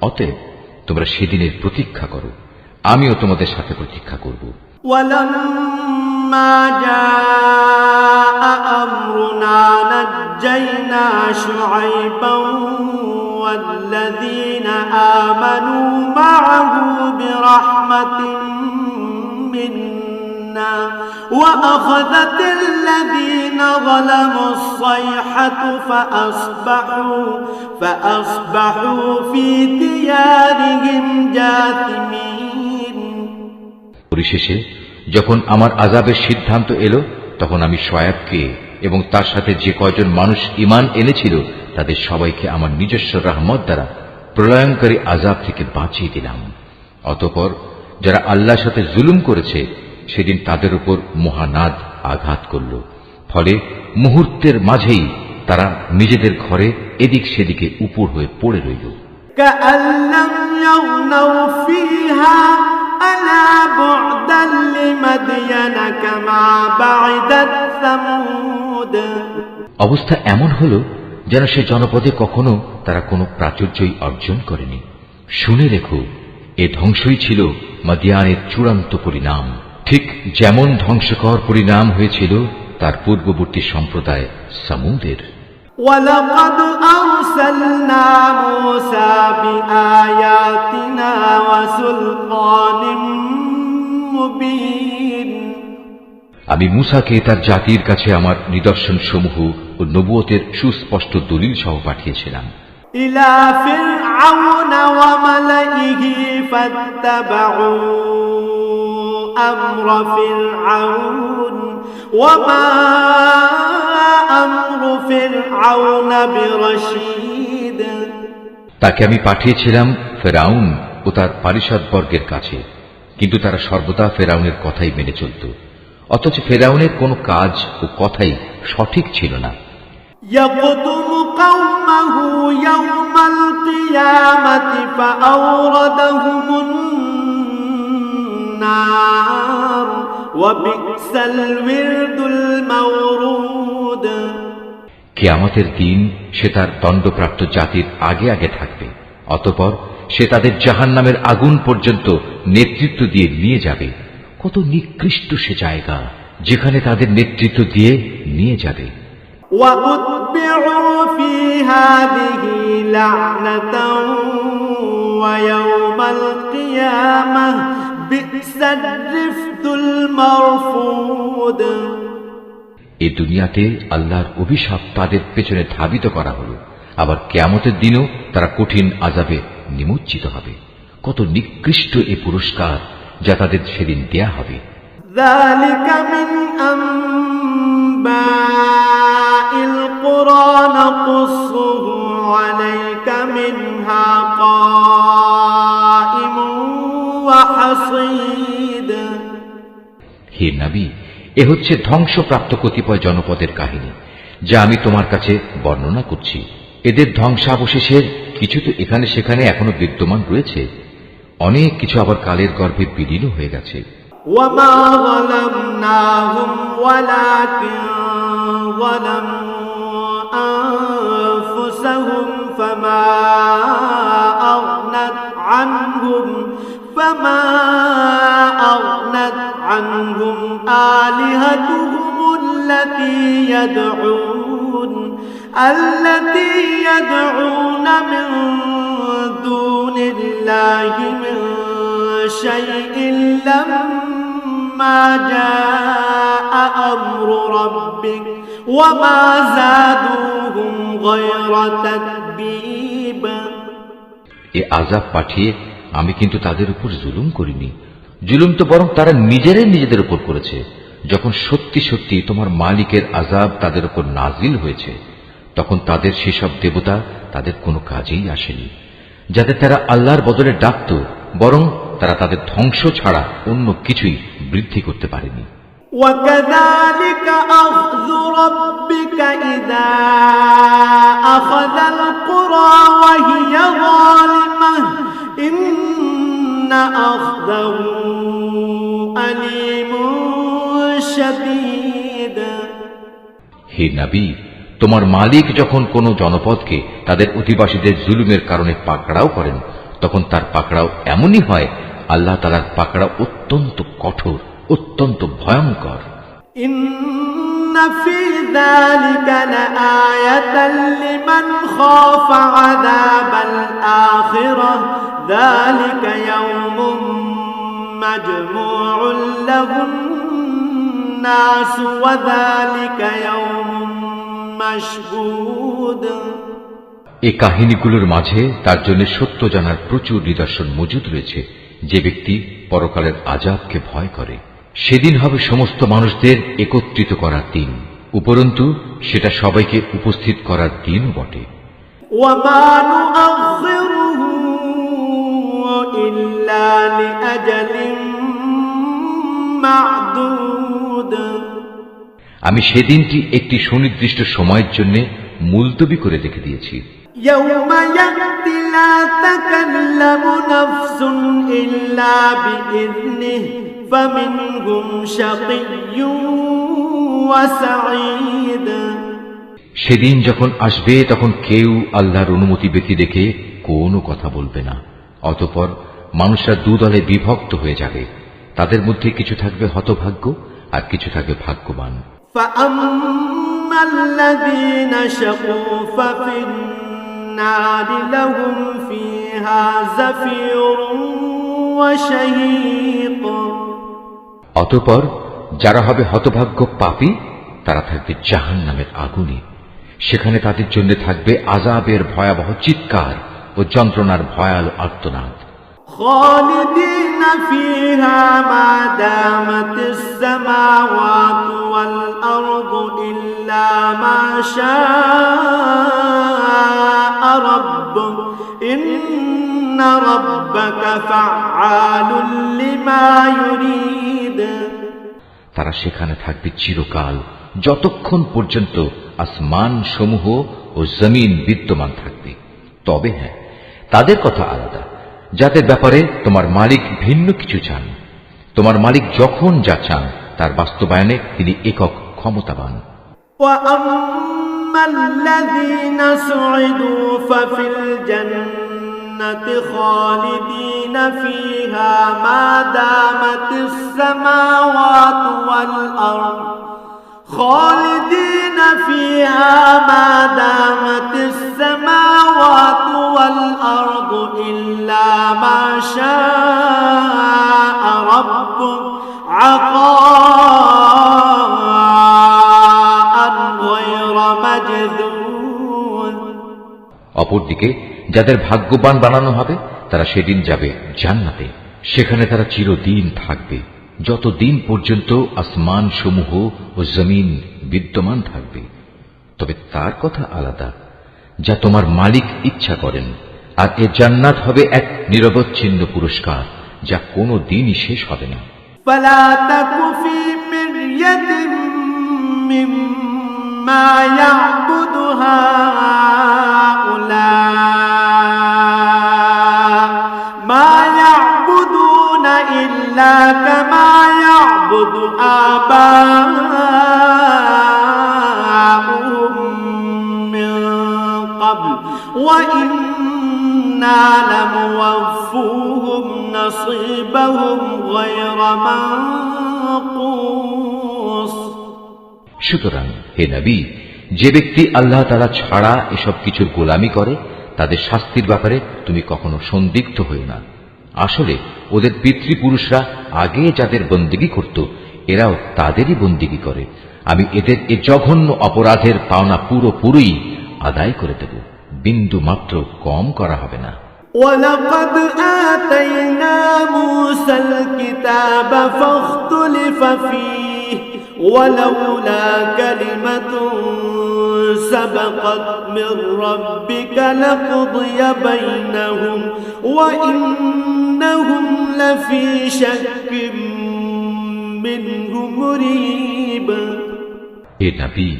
অতএব তোমরা সেদিনের প্রতীক্ষা করো, আমিও তোমাদের সাথে প্রতীক্ষা করব। ولما جاء أمرنا نجينا شعيبا والذين آمنوا معه برحمة منا وأخذت الذين ظلموا الصيحة فأصبحوا في ديارهم جاثمين। পরিশেষে যখন আমার আযাবের সিদ্ধান্ত এলো, তখন আমি শুআয়বকে এবং তার সাথে যে কয়জন মানুষ ঈমান এনেছিল তাদের সবাইকে আমার নিজস্ব রহমত দ্বারা প্রলয়ঙ্কারী আযাব থেকে বাঁচিয়ে দিলাম। অতঃপর যারা আল্লাহর সাথে জুলুম করেছে সেদিন তাদের উপর মহানাদ আঘাত করল, ফলে মুহূর্তের মাঝেই তারা নিজেদের ঘরে এদিক সেদিকে উপুড় হয়ে পড়ে রইল। كأن لم يغنوا فيها ألا بعدا لمدين كما بعدت ثمود। অবস্থা এমন হল যেন সে জনপদে কখনো তারা কোনো প্রাচুর্যই অর্জন করেনি। শুনে রেখো, এ ধ্বংসই ছিল মাদিয়ানের চূড়ান্ত পরিণাম, ঠিক যেমন ধ্বংসকর পরিণাম হয়েছিল তার পূর্ববর্তী সম্প্রদায় সামুদের। ولقد أرسلنا موسى بآياتنا وسلطان مبين। আমি মূসাকে তার জাতির কাছে আমার নিদর্শন সমূহ ও নবুয়তের সুস্পষ্ট দলিল সহ পাঠিয়েছিলাম। إلى فرعون وملئه فاتبعوا أمر فرعون وما أمر فرعون برشيد। তাকে আমি পাঠিয়েছিলাম ফেরাউন ও তার পারিষদবর্গের কাছে, কিন্তু তারা সর্বদা ফেরাউনের কথাই মেনে চলত, অথচ ফেরাউনের কোনো কাজ ও কথাই সঠিক ছিল না। يقدم قومه يوم القيامة فأوردهم النار وبئس الورد المورود। কিয়ামতের দিন সে তার দণ্ডপ্রাপ্ত জাতির আগে আগে থাকবে, অতঃপর সে তাদের জাহান্নামের আগুন পর্যন্ত নেতৃত্ব দিয়ে নিয়ে যাবে। কত নিকৃষ্ট সে জায়গা যেখানে তাদের নেতৃত্ব দিয়ে নিয়ে যাবে। وأتبعوا في هذه لعنة ويوم القيامة بئس الرفد المرفود। এই দুনিয়াতে আল্লাহর অভিশাপ তাদের পেছনে ধাবিত করা হলো, আবার কিয়ামতের দিনও তারা কঠিন আযাবে নিমজ্জিত হবে। কত নিকৃষ্ট এ পুরস্কার যা তাদের সেদিন দেয়া হবে। ذلك من أنباء القرى نقصه عليك منها قائم وحصيد। হে নবী, এ হচ্ছে ধ্বংসপ্রাপ্ত কতিপয় জনপদের কাহিনী যা আমি তোমার কাছে বর্ণনা করছি। এদের ধ্বংসাবশেষের কিছু তো এখানে সেখানে এখনো বিদ্যমান রয়েছে, অনেক কিছু আবার কালের গর্ভে বিলীন হয়ে গেছে। وما ظلمناهم ولكن ظلموا أنفسهم فما أغنت عنهم آلهتهم التي يدعون من دون الله من شيء لما جاء أمر ربك وما زادوهم غير تتبيب। এ আযাব পাঠিয়ে আমি কিন্তু তাদের উপর জুলুম করিনি, জুলুম তো বরং তারা নিজেরাই নিজেদের উপর করেছে। যখন সত্যি সত্যি তোমার মালিকের আযাব তাদের উপর নাজিল হয়েছে, তখন তাদের সেসব দেবতা তাদের কোনো কাজেই আসেনি, যাদের তারা আল্লাহর বদলে ডাকত, বরং তারা তাদের ধ্বংস ছাড়া অন্য কিছুই বৃদ্ধি করতে পারেনি। وكذلك أخذ ربك إذا أخذ القرى أخرى وهي ظالمة إن أخذه أليم شديد হে নবী, তোমার মালিক যখন কোন জনপদকে তাদের অধিবাসীদের জুলুমের কারণে পাকড়াও করেন, তখন তার পাকড়াও এমনই হয়। আল্লাহ তাআলার পাকড়াও অত্যন্ত কঠোর, অত্যন্ত ভয়ঙ্কর। إن في ذلك لآية لمن خاف عذاب الآخرة ذلك يوم مجموع له الناس وذلك يوم مشهود এই কাহিনীগুলোর মাঝে তার জন্য সত্য জানার প্রচুর নিদর্শন মজুদ রয়েছে। যে ব্যক্তি পরকালের আযাবকে ভয় করে, সেদিন হবে সমস্ত মানুষদের একত্রিত করার দিন, উপরন্তু সেটা সবাইকে উপস্থিত করার দিনও বটে। وما نؤخره إلا لأجل معدود আমি সেদিনটি একটি সুনির্দিষ্ট সময়ের জন্য মুলতবি করে রেখে দিয়েছি। يوم يأتي لا تكلم نفس إلا بإذنه فمنهم شقي وسعيد সেদিন যখন আসবে তখন কেউ আল্লাহর অনুমতি ব্যতি দেখে কোনো কথা বলবে না। অতঃপর মানুষরা দুদলে বিভক্ত হয়ে যাবে, তাদের মধ্যে কিছু থাকবে হতভাগ্য আর কিছু থাকবে ভাগ্যবান। فأما الذين شقوا ففي النار لهم فيها زفير وشهيق অতঃপর যারা হবে হতভাগ্য পাপী, তারা থাকবে জাহান্নামের আগুনে। সেখানে তাদের জন্য থাকবে আযাবের ভয়াবহ চিৎকার ও যন্ত্রণার ভয়াল আর্তনাদ। خالدين فيها ما دامت السماوات والأرض إلا ما شاء ربك إن ربك فعال لما يريد তারা সেখানে থাকবে চিরকাল, যতক্ষণ পর্যন্ত আসমান সমূহ ও জমিন বিদ্যমান থাকবে। তবে হ্যাঁ, তাদের কথা আলাদা, যাদের ব্যাপারে তোমার মালিক ভিন্ন কিছু চান। তোমার মালিক যখন যা চান তার বাস্তবায়নে তিনি একক ক্ষমতাবান। وأما الذين سعدوا ففي الجنة خالدين فيها ما دامت السماوات والأرض خالدين فيها ما دامت السماوات والأرض إلا ما شاء ربك عطاء غير مجذوذ অপরদিকে যাদের ভাগ্যবান বানানো হবে তারা সেদিন যাবে জান্নাতে। সেখানে তারা চিরদিন থাকবে, যতদিন পর্যন্ত আসমান সমূহ ও জমিন বিদ্যমান থাকবে। তবে তার কথা আলাদা, যা তোমার মালিক ইচ্ছা করেন। আর এ জান্নাত হবে এক নিরবচ্ছিন্ন পুরস্কার, যা কোনো দিনই শেষ হবে না। فلا تك في مرية مما يعبد هؤلاء ما يعبدون إلا كما يعبد آباؤهم من قبل وإنا لموفوهم نصيبهم غير منقوص সুতরাং হে নবী, যে ব্যক্তি আল্লাহ তাআলা ছাড়া এসব কিছুর গোলামি করে তাদের শাস্তির ব্যাপারে তুমি কখনো সন্দিগ্ধ হও না। আসলে ওদের পিতৃপুরুষরা আগে যাদের বন্দেগী করত, এরাও তাদেরই বন্দেগী করে। আমি এদের এ জঘন্য অপরাধের পাওনা পুরোপুরি আদায় করে দেব, বিন্দু মাত্র কম করা হবে না। ولقد آتينا موسى الكتاب فاختلف فيه ولولا كلمة سبقت من ربك لقضي بينهم وإنهم لفي شك منه مريب হে নবী,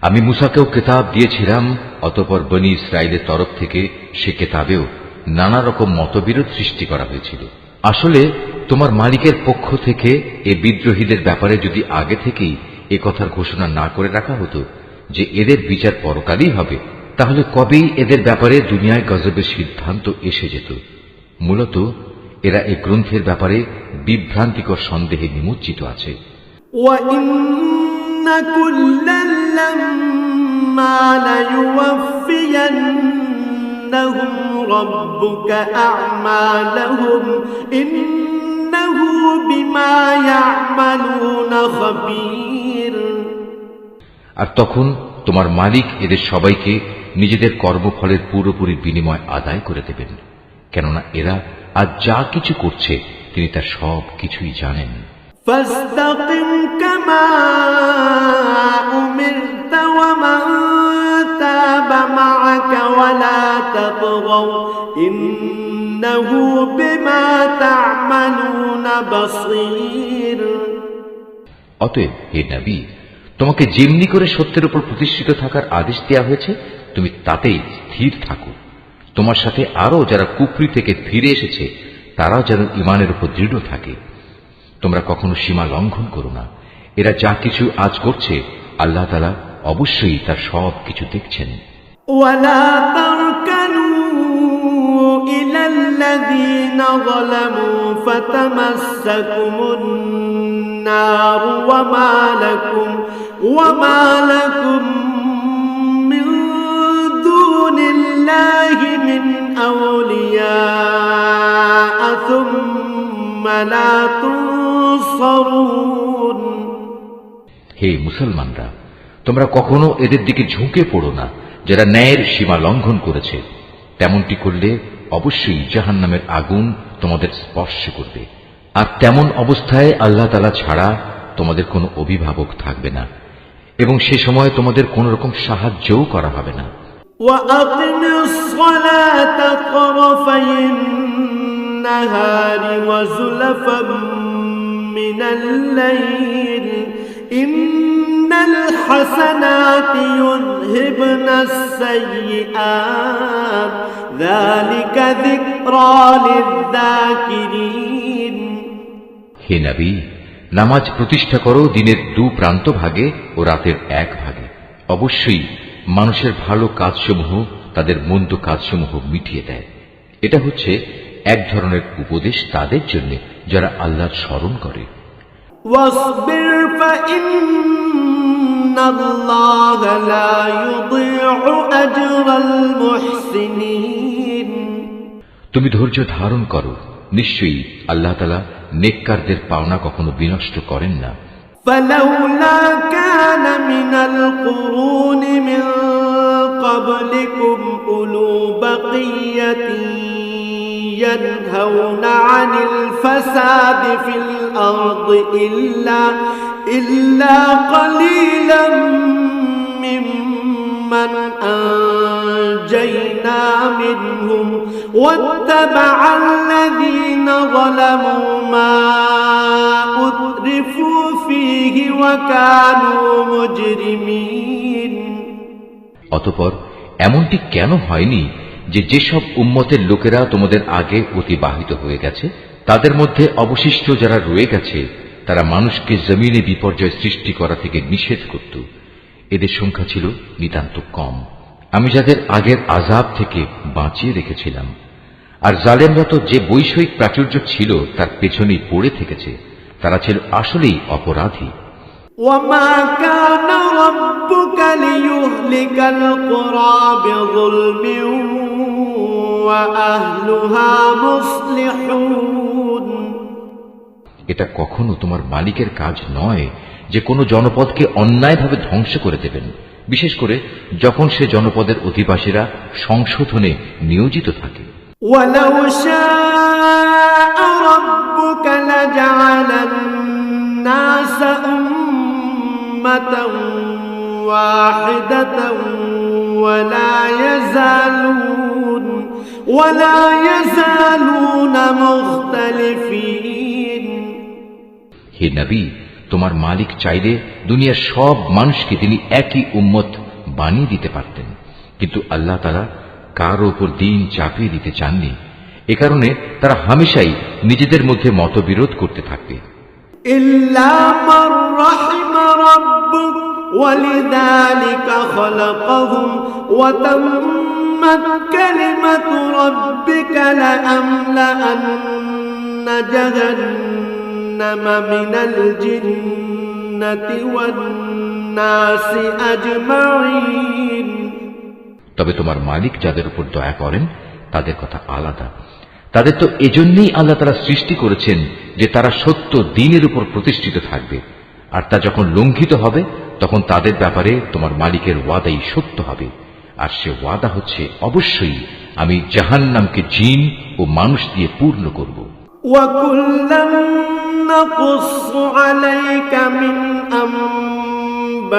আমি মুসাকেও কিতাব দিয়েছিলাম, অতঃপর বনী ইসরায়েলের তরফ থেকে সে কিতাবেও নানা রকম মতবিরোধ সৃষ্টি করা হয়েছিল। আসলে তোমার মালিকের পক্ষ থেকে এ বিদ্রোহীদের ব্যাপারে যদি আগে থেকেই এ কথার ঘোষণা না করে রাখা হতো যে এদের বিচার পরকালই হবে, তাহলে কবেই এদের ব্যাপারে দুনিয়ায় গজবের সিদ্ধান্ত এসে যেত। মূলত এরা এই গ্রন্থের ব্যাপারে বিভ্রান্তিকর সন্দেহে নিমজ্জিত আছে। وَإِنَّ كُلًّا لَّمَّا لَيُوَفِّيَنَّهُمْ رَبُّكَ أَعْمَالَهُمْ إِنَّهُ بِمَا يَعْمَلُونَ خَبِيرٌ। আর তখন তোমার মালিক এদের সবাইকে নিজেদের কর্মফলের পুরোপুরি বিনিময় আদায় করে দেবেন, কেননা এরা আজ যা কিছু করছে তিনি তার সব কিছুই জানেন। فاستقم كما أمرت ومن تاب معك ولا تطغوا إنه بما تعملون بصير। অতএব হে নবী, তোমাকে যেমনি করে সত্যের উপর প্রতিষ্ঠিত থাকার আদেশ দেওয়া হয়েছে তুমি তাতেই স্থির থাকো। তোমার সাথে আরো যারা কুফরি থেকে ফিরে এসেছে তারাও যেন ঈমানের উপর দৃঢ় থাকে। তোমরা কখনো সীমা লঙ্ঘন করো না। এরা যা কিছু আজ করছে আল্লাহ তাআলা অবশ্যই তার সব কিছু দেখছেন। ولا تركنوا إلى الذين ظلموا فتمسكم النار وما لكم من دون الله من أولياء ثم لا تنصرون। হে মুসলমানরা, তোমরা কখনো এদের দিকে ঝুঁকে পড়ো না যারা ন্যায়ের সীমা লঙ্ঘন করেছে। তেমনটি করলে অবশ্যই জাহান্নামের আগুন তোমাদের স্পর্শ করবে। আর তেমন অবস্থায় আল্লাহ তাআলা ছাড়া তোমাদের কোনো অভিভাবক থাকবে না এবং সে সময় তোমাদের কোন রকম সাহায্যও করা হবে না। وأقم الصلاة طرفي النهار وزلفا من الليل إن الحسنات يذهبن السيئات ذلك ذكرى للذاكرين। হে নবী, নামাজ প্রতিষ্ঠা করো দিনের দু প্রান্ত ভাগে ও রাতের এক ভাগে। অবশ্যই মানুষের ভালো কাজসমূহ তাদের মন্দ কাজসমূহ মিটিয়ে দেয়। এটা হচ্ছে এক ধরনের উপদেশ তাদের জন্য যারা আল্লাহর স্মরণ করে। واصبر فإن الله لا يضيع أجر المحسنين। তুমি ধৈর্য ধারণ করো, নিশ্চয়ই আল্লাহ তাআলা নেককারদের পাওনা কখনো বিনষ্ট করেন না। فلولا كان من القرون من قبلكم أولو بقية ينهون عن الفساد في الأرض إلا قليلا ممن أنجينا منهم واتبع الذين ظلموا ما أترفوا فيه وكانوا مجرمين। অতঃপর এমনটি কেন হয়নি যে যেসব উম্মতের লোকেরা তোমাদের আগে অতিবাহিত হয়ে গেছে তাদের মধ্যে অবশিষ্ট যারা রয়ে গেছে তারা মানুষকে জমিনে বিপর্যয় সৃষ্টি করা থেকে নিষেধ করত। এদের সংখ্যা ছিল নিতান্ত কম। আমি যাদের আগের আযাব থেকে বাঁচিয়ে রেখেছিলাম। আর জালেমরা তো যে বৈষয়িক প্রাচুর্য ছিল তার পেছনেই পড়ে থেকেছে। তারা ছিল আসলেই অপরাধী। وما كان ربك ليهلك القرى بظلم وأهلها مصلحون। এটা কখনো তোমার মালিকের কাজ নয় যে কোনো জনপদকে অন্যায়ভাবে ধ্বংস করে দেবেন, বিশেষ করে যখন সে জনপদের অধিবাসীরা সংশোধনে নিয়োজিত থাকে। ولو شاء ربك لجعل الناس أمة واحدة ولا يزالون مختلفين। হে নবী, তোমার মালিক চাইলে দুনিয়ার সব মানুষকে তিনি একই উম্মত বানিয়ে দিতে পারতেন, কিন্তু আল্লাহ তাআলা কারো উপর দিন চাপিয়ে দিতে চাননি। এ কারণে তারা হামেশাই নিজেদের মধ্যে মতবিরোধ করতে থাকবে। إلا من رحم ربك ولذلك خلقهم وتمت كلمة ربك لأملأن جهنم من الجنة والناس أجمعين। তবে তোমার মালিক যাদের উপর দয়া করেন তাদের কথা আলাদা। তাদের তো এজন্যই আল্লাহ তাআলা সৃষ্টি করেছেন যে তারা সত্য দ্বীনের উপর প্রতিষ্ঠিত থাকবে, আর তা যখন লঙ্ঘিত হবে তখন তাদের ব্যাপারে তোমার মালিকের ওয়াদাই সত্য হবে। আর সে ওয়াদা হচ্ছে, অবশ্যই আমি জাহান্নামকে জিন ও মানুষ দিয়ে পূর্ণ করব। وَكُلًّا نَّقُصُّ عَلَيْكَ مِنْ أَنبَاءِ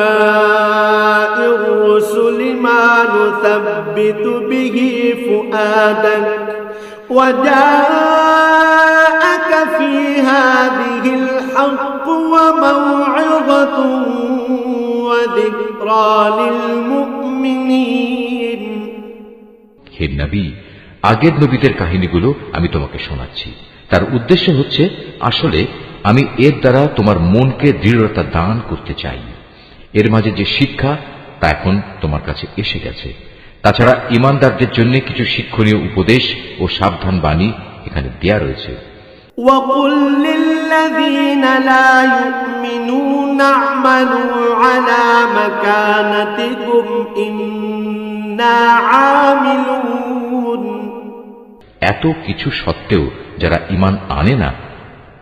الرُّسُلِ مَا نُثَبِّتُ بِهِ فُؤَادَكَ وَجَاءَكَ فِي هَٰذِهِ الْحَقُّ وَمَوْعِظَةٌ وَذِكْرَىٰ لِلْمُؤْمِنِينَ। হে নবী, আগের নবীদের কাহিনীগুলো আমি তোমাকে শোনাচ্ছি। তার উদ্দেশ্য হচ্ছে, আসলে আমি এর দ্বারা তোমার মনকে দৃঢ়তা দান করতে চাই। এর মাঝে যে শিক্ষা তা এখন তোমার কাছে এসে গেছে। তাছাড়া ঈমানদারদের জন্য কিছু শিক্ষণীয় উপদেশ ও সাবধান বাণী এখানে দেয়া রয়েছে। وَقُل لِّلَّذِينَ لَا يُؤْمِنُونَ اعْمَلُوا عَلَىٰ مَكَانَتِكُمْ إِنَّا عَامِلُونَ। এত কিছু সত্ত্বেও যারা ঈমান আনে না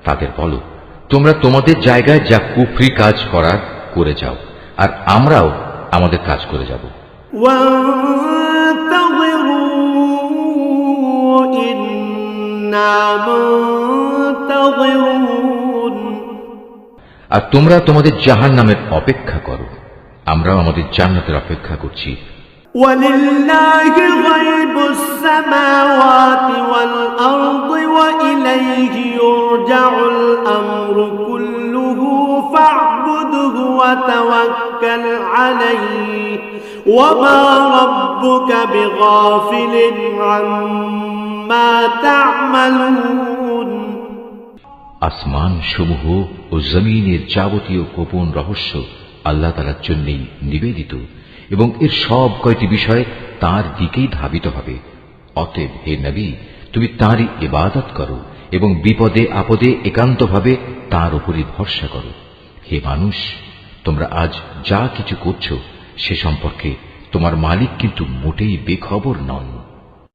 তাদের বলো, তোমরা তোমাদের জায়গায় যা কুফরি কাজ করার করে যাও, আর আমরাও আমাদের কাজ করে যাব। وَانتَظِرُوا إِنَّا مُنتَظِرُونَ। আর তোমরা তোমাদের জাহান্নামের অপেক্ষা করো, আমরাও আমাদের জান্নাতের অপেক্ষা করছি। وَلِلَّهِ غَيْبُ السَّمَاوَاتِ وَالْأَرْضِ وَإِلَيْهِ يُرْجَعُ الْأَمْرُ كُلُّهُ فَاعْبُدْهُ وَتَوَكَّلْ عَلَيْهِ وَمَا رَبُّكَ بِغَافِلٍ عَمَّا تَعْمَلُونَ। আসমান সমূহ ও জমিনের যাবতীয় গোপন রহস্য আল্লাহ তাআলার জন্যই নিবেদিত, এবং এর সব কয়টি বিষয় তার দিকেই ধাবিত হবে। অতএব হে নবী, তুমি তাঁরই ইবাদত করো এবং বিপদে আপদে একান্তভাবে তাঁর উপরই ভরসা করো। হে মানুষ, তোমরা আজ যা কিছু করছো সে সম্পর্কে তোমার মালিক কিন্তু মোটেই বেখবর নন।